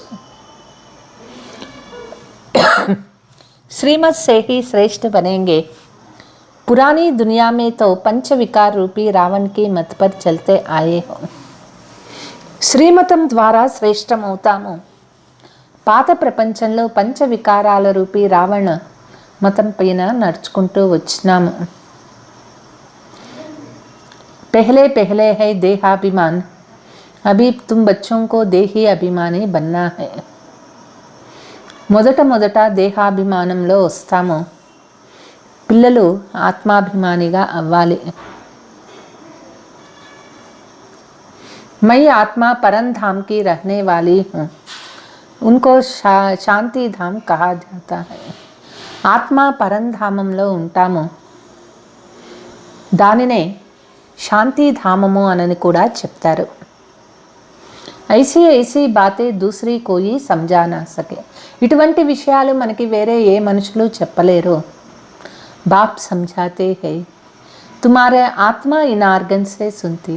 Speaker 2: श्रीमत से ही श्रेष्ठ बनेंगे. पुरानी दुनिया में तो पंच विकार रूपी रावण की मत पर चलते आए हो. శ్రీమతం ద్వారా శ్రేష్టమవుతాము. పాత ప్రపంచంలో పంచ వికారాల రూపీ రావణ మతం పైన నడుచుకుంటూ వచ్చినాము. पहले पहले है देहाभिमान, अभी तुम बच्चों को देही अभिमानी बनना है. మొదట దేహాభిమానంలో వస్తాము, పిల్లలు ఆత్మాభిమానిగా అవ్వాలి. मैं आत्मा परम धाम की रहने वाली हूँ, उनको శాంతి ధామ్ కహా జాతా హై. ఆత్మ పరంధామంలో ఉంటాము, దానినే శాంతిధామము అని కూడా చెప్తారు. ఐసీ ఐసీ బాతే దూసరీ కోయి సమజా నా సకే. ఇటువంటి విషయాలు మనకి వేరే ఏ మనుషులు చెప్పలేరు. బాప్ సమझाते हैं, తుమారే ఆత్మ ఇన్ ఆర్గన్ సే సుంతి.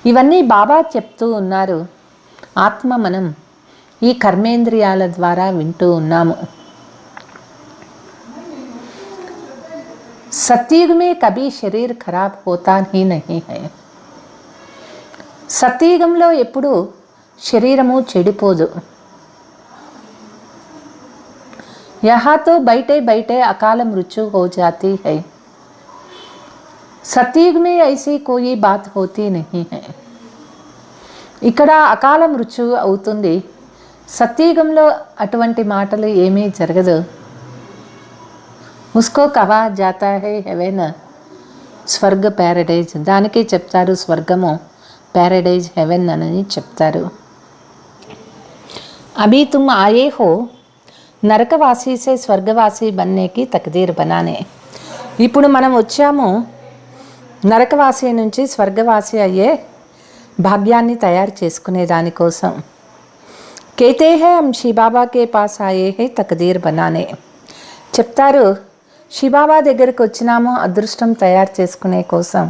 Speaker 2: ఇవన్నీ బాబా చెప్తూ ఉన్నారు. ఆత్మ మనం ఈ కర్మేంద్రియాల ద్వారా వింటూ ఉన్నాము. सतयुग में कभी शरीर खराब होता ही नहीं है. సత్యుగంలో ఎప్పుడు శరీరము చెడిపోదు. यहाँ तो बैठे बैठे अकाल मृत्यु हो जाती है. सतयुग में ऐसी कोई बात होती नहीं है. ఇక్కడ అకాల మృత్యు అవుతుంది. సత్యుగంలో అటువంటి మాటలు ఏమీ జరగదు. उसको कहा जाता है हेवन, స్వర్గ ప్యారడైజ్. దానికి చెప్తారు స్వర్గము, ప్యారడైజ్ హెవెన్ అని చెప్తారు. अभी तुम आए हो నరకవాసి సే స్వర్గవాసి బన్నేకి తక్దీర్ బనానే. ఇప్పుడు మనం వచ్చాము నరకవాసి నుంచి స్వర్గవాసి అయ్యే భాగ్యాన్ని తయారు చేసుకునే దానికోసం. कहते हैं हम శివబాబా के पास आए हैं तकदीर बनाने. చెప్తారు శివబాబా దగ్గరికి వచ్చినాము అదృష్టం తయారు చేసుకునే కోసం.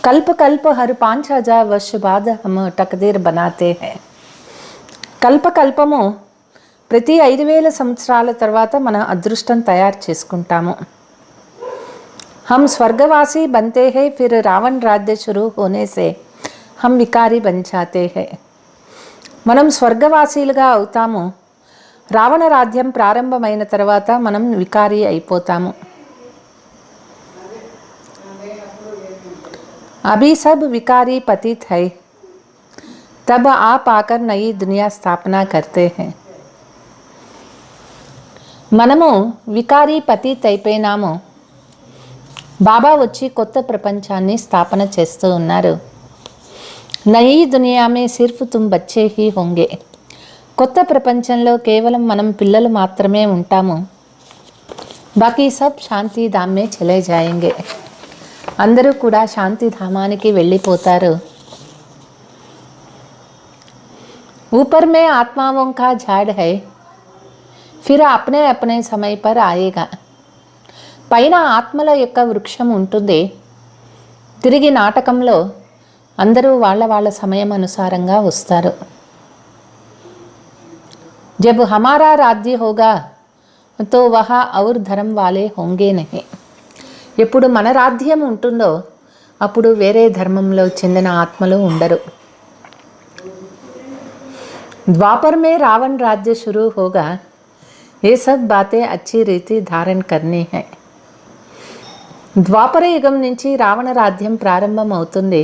Speaker 2: कल्प कल्प हर 5000 वर्ष बाद हम तकदीर बनाते हैं. కల్పకల్పము ప్రతి 5000 సంవత్సరాల తర్వాత మన అదృష్టం తయారు చేసుకుంటాము. हम स्वर्गवासी बनते हैं, फिर रावण राज्य शुरू होने से हम विकारी बन जाते हैं. మనం స్వర్గవాసీలుగా అవుతాము, రావణ రాజ్యం ప్రారంభమైన తర్వాత మనం వికారి అయిపోతాము. अभी सब विकारी पतित है, तब आप आकर नई दुनिया स्थापना करते हैं. మనము వికారీ పతిత్ అయిపోయినాము, బాబా వచ్చి కొత్త ప్రపంచాన్ని స్థాపన చేస్తూ ఉన్నారు. నయీ దునియా మే సిర్ఫ్ తుమ్ బచ్చే హీ హోంగే. కొత్త ప్రపంచంలో కేవలం మనం పిల్లలు మాత్రమే ఉంటాము. బాకీ సబ్ శాంతి ధామ్ మే చలే జాయేంగే. అందరూ కూడా శాంతి ధామానికి వెళ్ళిపోతారు. ऊपर में आत्माओं का झाड़ है, फिर अपने अपने समय पर आएगा. పైన ఆత్మల యొక్క వృక్షం ఉంటుంది. తిరిగి నాటకంలో అందరూ వాళ్ళ వాళ్ళ సమయం అనుసారంగా వస్తారు. जब हमारा राज्य होगा तो वहाँ और धर्म वाले होंगे नहीं. ఎప్పుడు మన రాజ్యం ఉంటుందో అప్పుడు వేరే ధర్మంలో చెందిన ఆత్మలు ఉండరు. द्वापर में रावण राज्य शुरू होगा. ये सब बातें अच्छी रीति धारण करनी है. ద్వాపర యుగం నుంచి రావణ రాజ్యం ప్రారంభం అవుతుంది.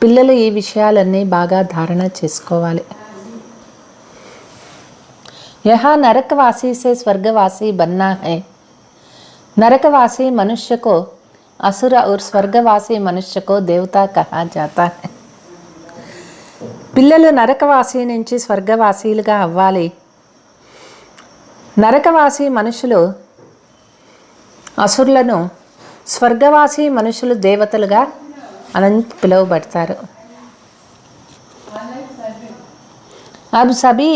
Speaker 2: పిల్లలు ఈ విషయాలన్నీ బాగా ధారణ చేసుకోవాలి. यहाँ नरकवासी से स्वर्गवासी बनना है. नरकवासी मनुष्य को असुर और स्वर्गवासी मनुष्य को देवता कहा जाता है. పిల్లలు నరకవాసి నుంచి స్వర్గవాసీలుగా అవ్వాలి. నరకవాసి మనుషులు అసురులను, స్వర్గవాసి మనుషులు దేవతలుగా పిలువబడతారు. अब सभी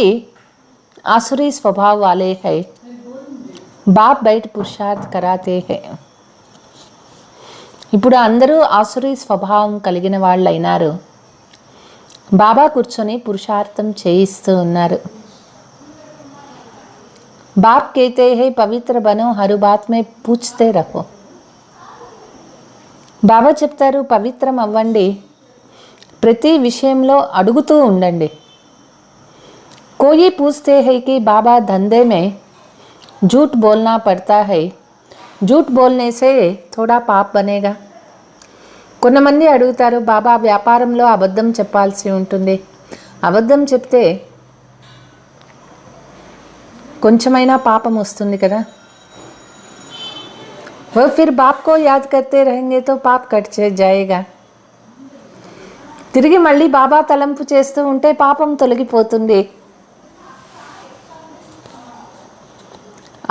Speaker 2: आसुरी स्वभाव वाले हैं. बाप बैठ पुरुषार्थ कराते हैं. ఇప్పుడు అందరూ ఆసురీ స్వభావం కలిగిన వాళ్ళు అయినారు. బాబా కూర్చొని పురుషార్థం చేయిస్తూ ఉన్నారు. बाप कहते हैं पवित्र बनो, हर बात में पूछते रहो. బాబా చెప్తారు పవిత్రం అవ్వండి, ప్రతి విషయంలో అడుగుతూ ఉండండి. कोई पूछते हैं कि बाबा धंधे में झूठ बोलना पड़ता है, झूठ बोलने से थोड़ा पाप बनेगा. కొంతమంది అడుగుతారు బాబా వ్యాపారంలో అబద్ధం చెప్పాల్సి ఉంటుంది, అబద్ధం చెప్తే కొంచెమైనా పాపం వస్తుంది కదా. वो फिर बाप को याद करते रहेंगे तो पाप कट जाएगा. తిరిగి మళ్ళీ బాబా తలంపు చేస్తూ ఉంటే పాపం తొలగిపోతుంది.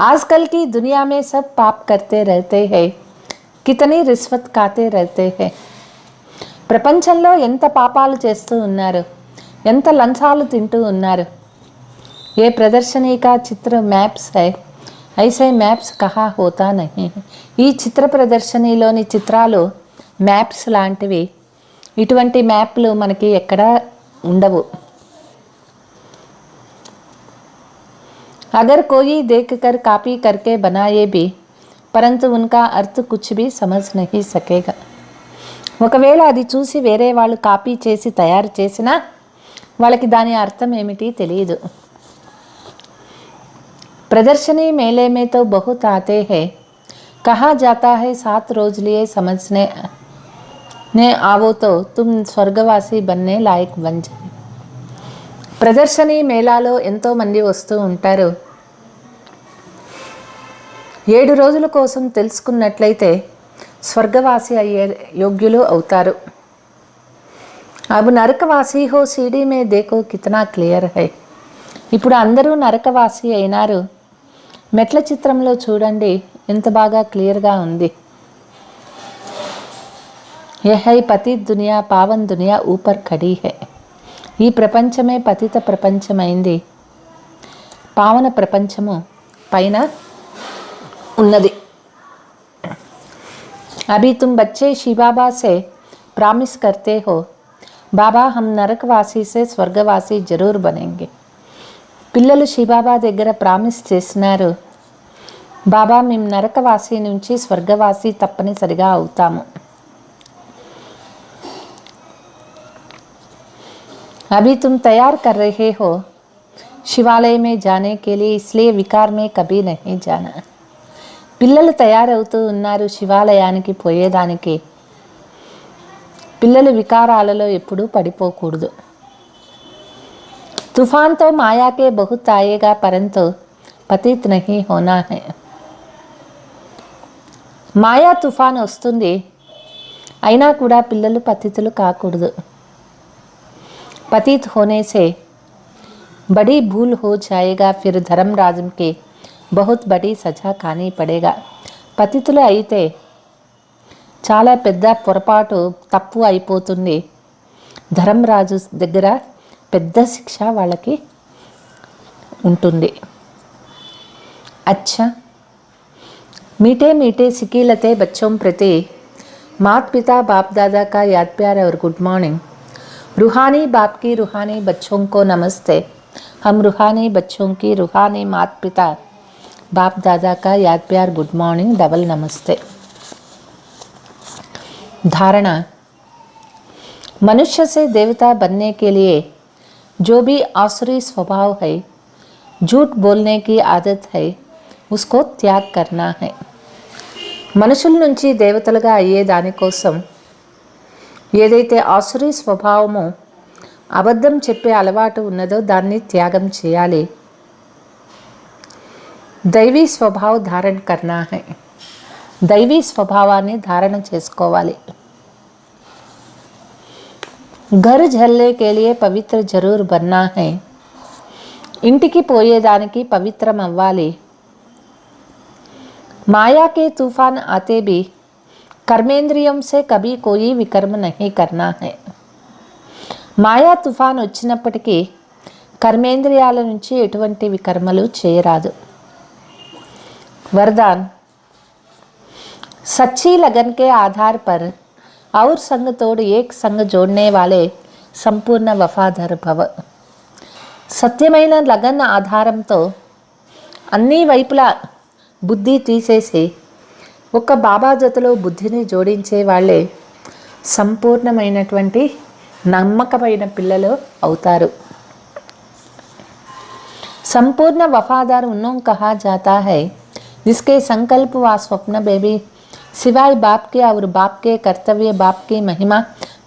Speaker 2: आजकल की दुनिया में सब पाप करते रहते हैं, कितनी रिश्वत खाते रहते हैं. ప్రపంచంలో ఎంత పాపాలు చేస్తూ ఉన్నారు, ఎంత లంచాలు తింటూ ఉన్నారు. ఏ ప్రదర్శనీ కా చిత్ర మ్యాప్స్ है, ऐसे మ్యాప్స్ కహా హోతా नहीं. ఈ చిత్ర ప్రదర్శనీలోని చిత్రాలు మ్యాప్స్ లాంటివి. ఇటువంటి మ్యాప్లు మనకి ఎక్కడా ఉండవు. अगर कोई देखकर कॉपी करके बनाए भी, परंतु उनका अर्थ कुछ भी समझ नहीं सकेगा. ఒకవేళ అది చూసి వేరే వాళ్ళు కాపీ చేసి తయారు చేసినా వాళ్ళకి దాని అర్థం ఏమిటి తెలియదు. प्रदर्शनी मेले में तो बहुत आते हैं, कहा जाता है 7 रोज लिए समझने ने आवो तो तुम स्वर्गवासी बनने लायक बन जाए. ప్రదర్శనీ మేళాలో ఎంతోమంది వస్తూ ఉంటారు. 7 రోజుల కోసం తెలుసుకున్నట్లయితే స్వర్గవాసి అయ్యే యోగ్యులు అవుతారు. అబ్ నరకవాసి హో సీడీ మే దేఖో కితనా క్లియర్ హై. ఇప్పుడు అందరూ నరకవాసి అయినారు. మెట్ల చిత్రంలో చూడండి ఎంత బాగా క్లియర్గా ఉంది. యహై పతిత్ దునియా పావన్ దునియా ఊపర్ ఖడీ హై. ఈ ప్రపంచమే పతిత ప్రపంచమైంది, పావన ప్రపంచము పైన ఉన్నది. अभी तुम बच्चे शिव बाबा से प्रॉमिस करते हो, बाबा हम नरकवासी से स्वर्गवासी जरूर बनेंगे. పిల్లలు శివబాబా దగ్గర ప్రామిస్ చేస్తున్నారు, బాబా మేము నరకవాసి నుంచి స్వర్గవాసి తప్పనిసరిగా అవుతాము. अभी तुम तैयार कर रहे हो शिवालय में जाने के लिए, इसलिए विकार में कभी नहीं जाना. పిల్లలు తయారవుతూ ఉన్నారు శివాలయానికి పోయేదానికి. పిల్లలు వికారాలలో ఎప్పుడూ పడిపోకూడదు. तूफान तो माया के बहुत आएगा, परंतु पतित नहीं होना है. మాయా తుఫాన్ వస్తుంది, అయినా కూడా పిల్లలు పతితులు కాకూడదు. पतित होने से बड़ी भूल हो जाएगा, फिर धर्मराज के बहुत बड़ी सजा खानी पड़ेगा. పతితులు అయితే చాలా పెద్ద పొరపాటు, తప్పు అయిపోతుంది. ధర్మరాజు దగ్గర పెద్ద శిక్ష వాళ్ళకి ఉంటుంది. अच्छा, मीठे मीठे सिकीलते बच्चों प्रति माता पिता बाप दादा का याद प्यार और गुड मॉर्निंग. रूहानी बाप की रूहानी बच्चों को नमस्ते. हम रूहानी बच्चों की रूहानी माता पिता बाप दादा का याद प्यार गुड मॉर्निंग, डबल नमस्ते. धारणा. मनुष्य से देवता बनने के लिए जो भी आसुरी स्वभाव है, झूठ बोलने की आदत है, उसको त्याग करना है. మనుషుల నుంచి దేవతలుగా అయ్యే దానికోసం ఏదైతే ఆసురీ స్వభావమో, అబద్ధం చెప్పే అలవాటు ఉన్నదో దాన్ని త్యాగం చేయాలి. దైవీ స్వభావ ధారణ కర్నా హై. దైవీ స్వభావాన్ని ధారణ చేసుకోవాలి. घर झलने के लिए पवित्र जरूर बनना है. ఇంటికి పోయేదానికి పవిత్రం అవ్వాలి. माया के तूफान आते भी कर्मेंद्रियों से कभी कोई विकर्म नहीं करना है. మాయా తుఫాన్ వచ్చినప్పటికీ కర్మేంద్రియాల నుంచి ఎటువంటి వికర్మలు చేయరాదు. वरदान. सच्ची लगन के आधार पर और संग तोड़ एक संग जोड़ने वाले संपूर्ण वफादार भव. సత్యమైన లగన్ ఆధారంతో అన్ని వైపులా బుద్ధి తీసేసి ఒక బాబా జతలో బుద్ధిని జోడించే వాళ్ళే సంపూర్ణమైనటువంటి నమ్మకమైన పిల్లలు అవుతారు. संपूर्ण वफादार उन्हों कहा जाता है जिसके संकल्प व स्वप्न बेबी सिवाय बाप के और बाप के कर्तव्य, बाप की महिमा,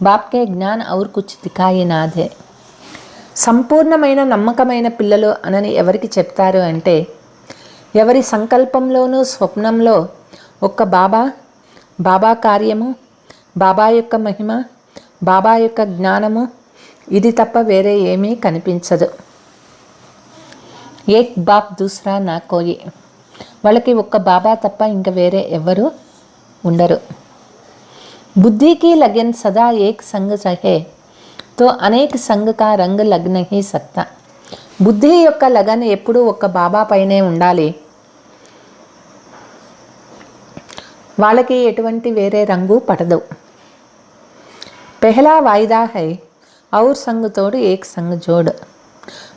Speaker 2: बाप के ज्ञान और कुछ दिखाई ना दे. సంపూర్ణమైన నమ్మకమైన పిల్లలు అనని ఎవరికి చెప్తారు అంటే, ఎవరి సంకల్పంలోనూ స్వప్నంలో ఒక్క బాబా, బాబా కార్యము, బాబా యొక్క మహిమ, బాబా యొక్క జ్ఞానము, ఇది తప్ప వేరే ఏమీ కనిపించదు. ఏక్ బాప్ దూసరా నా కోయి. వాళ్ళకి ఒక్క బాబా తప్ప ఇంక వేరే ఎవరు ఉండరు. బుద్ధికి లగన్ సదా ఏక్ సంగ్ రహే తో అనేక సంగ్ కా రంగ్ లగ్ నహీ సక్తా. బుద్ధి యొక్క లగన్ ఎప్పుడూ ఒక్క బాబా పైనే ఉండాలి. వాళ్ళకి ఎటువంటి వేరే రంగు పడదు. పెహలా వాయిదా హై ఔర్ సంగ్ తోడు ఏక్ సంగ్ జోడ్.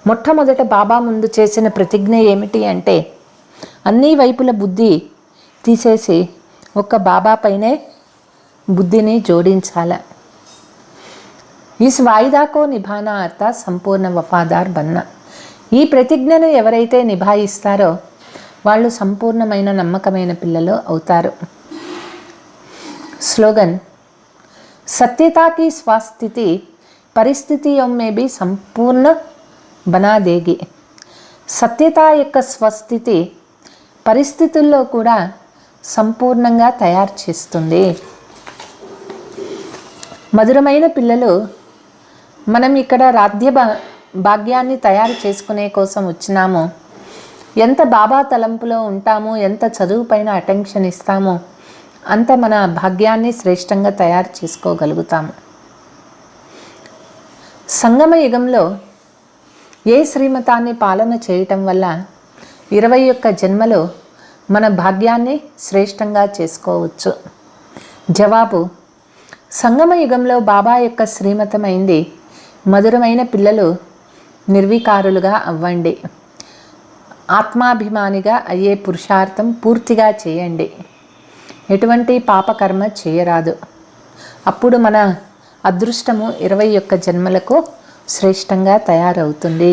Speaker 2: మొట్టమొదట బాబా ముందు చేసిన ప్రతిజ్ఞ ఏమిటి అంటే, అన్ని వైపుల బుద్ధి తీసేసి ఒక్క బాబా పైనే బుద్ధిని జోడించాల. इस वायदा को निभाना अर्थात संपूर्ण वफादार बनना. ఈ ప్రతిజ్ఞను ఎవరైతే నిభాయిస్తారో వాళ్ళు సంపూర్ణమైన నమ్మకమైన పిల్లలు అవుతారు. స్లోగన్. सत्यता की स्वास्थिति परिस्थितियों में भी संपूर्ण बना देगी. సత్యత యొక్క స్వస్థితి పరిస్థితుల్లో కూడా సంపూర్ణంగా తయారు చేస్తుంది. మధురమైన పిల్లలు, మనం ఇక్కడ రాధ్య భాగ్యాన్ని తయారు చేసుకునే కోసం వచ్చినాము. ఎంత బాబా తలంపులో ఉంటామో, ఎంత చదువు పైన అటెన్షన్ ఇస్తామో అంత మన భాగ్యాన్ని శ్రేష్టంగా తయారు చేసుకోగలుగుతాము. సంగమ యుగంలో ఏ శ్రీమతాన్ని పాలన చేయటం వల్ల 21 జన్మలో మన భాగ్యాన్ని శ్రేష్టంగా చేసుకోవచ్చు. జవాబు. సంగమ యుగంలో బాబా యొక్క శ్రీమతమైంది మధురమైన పిల్లలు నిర్వికారులుగా అవ్వండి. ఆత్మాభిమానిగా అయ్యే పురుషార్థం పూర్తిగా చేయండి. ఎటువంటి పాపకర్మ చేయరాదు. అప్పుడు మన అదృష్టము 21 జన్మలకు శ్రేష్టంగా తయారవుతుంది.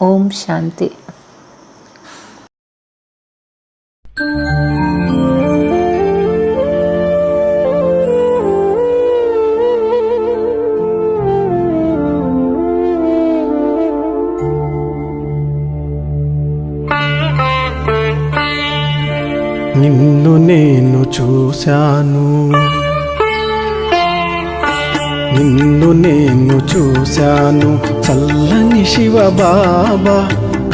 Speaker 2: ఓం శాంతి.
Speaker 3: నిన్ను నేను చూశాను, నిన్ను నేను చూశాను చల్లని శివ బాబా,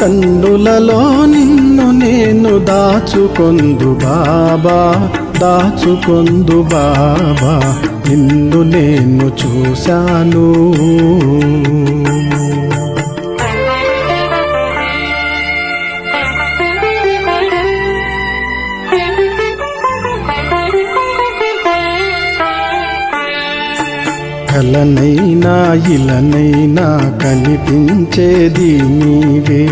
Speaker 3: కన్నులలో నిన్ను నేను దాచుకొందు బాబా, దాచుకొందు బాబా, నిన్ను నేను చూశాను. కలనైనా ఇలనైనా కనిపించేది నీవే,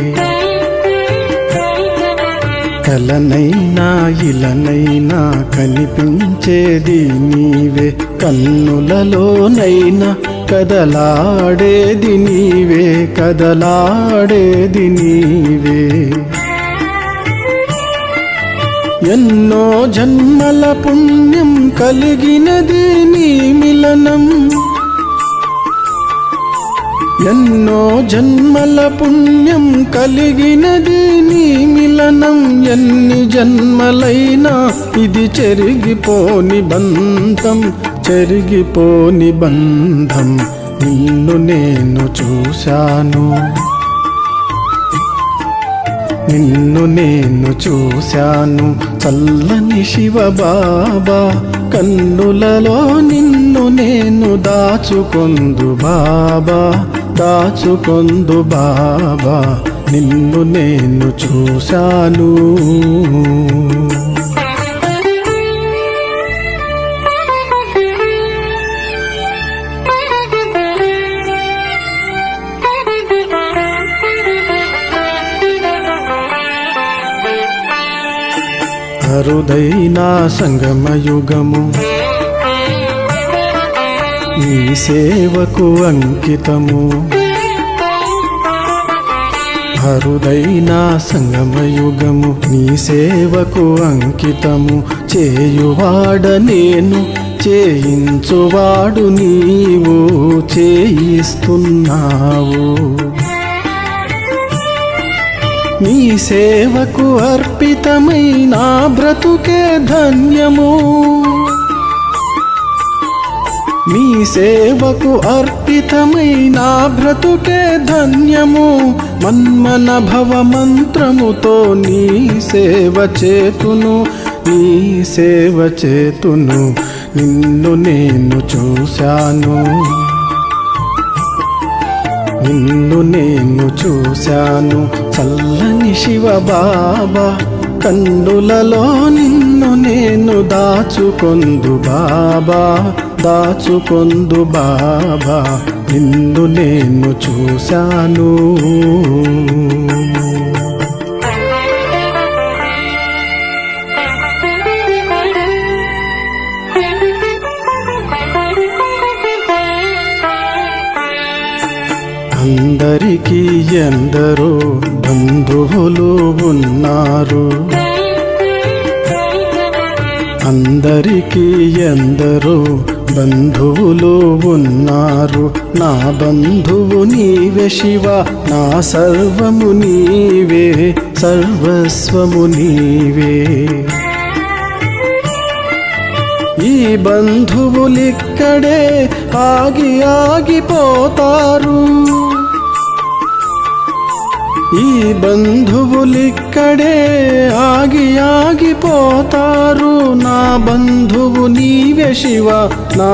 Speaker 3: కలనైనా ఇలనైనా కనిపించేది నీవే, కన్నులలోనైనా కదలాడేది నీవే, కదలాడేది నీవే. ఎన్నో జన్మల పుణ్యం కలిగినది నీ మిలనం, ఎన్నో జన్మల పుణ్యం కలిగినది నీ మిలనం, ఎన్ని జన్మలైనా ఇది చెరిగిపోని బంధం, చెరిగిపోని బంధం. నిన్ను నేను చూశాను, నిన్ను నేను చూశాను చల్లని శివ బాబా, కన్నులలో నిన్ను నేను దాచుకొందు బాబా, దాచుకొందు బాబా, నిన్ను నేను చూశాను. అరుదైన సంగమయుగము నీ సేవకు అంకితము, అరుదైన సంగమయుగము నీ సేవకు అంకితము, చేయువాడ నేను చేయించువాడు నీవు, చేయిస్తున్నావు. నీ సేవకు అర్పితమై నా బ్రతుకే ధన్యము, నీ సేవకు అర్పితమై నా బ్రతుకే ధన్యము, మన్మన భవ మంత్రముతో నీ సేవ చేతును, నీ సేవ చేతును. నిన్ను నేను చూశాను, నిన్ను నేను చూశాను చల్లని శివ బాబా, కన్నులలో నిన్ను నేను దాచుకొందు బాబా, దాచుకొందు బాబా, నిన్ను నేను చూశాను. అందరికీ ఎందరో బంధువులు ఉన్నారు, అందరికీ ఎందరో బంధువులు ఉన్నారు, నా బంధువు నీవే శివ, నా సర్వము నీవే, సర్వస్వము నీవే. ఈ బంధువులిక్కడే ఆగి ఆగిపోతారు, ఈ బంధువులిక్కడే ఆగి ఆగిపోతారు, నా బంధువు నీవే శివ, నా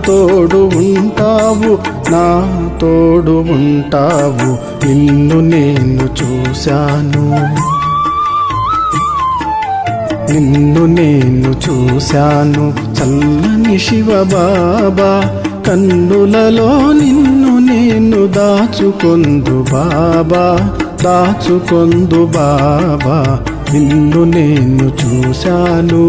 Speaker 3: తోడు ఉంటావు, నా తోడు ఉంటావు. నిన్ను నేను చూశాను, నిన్ను నేను చూశాను చల్లని శివ బాబా, కన్నులలో నిన్ను నేను దాచుకొందు బాబా, దాచుకొందు బాబా, నిన్ను నేను చూశాను.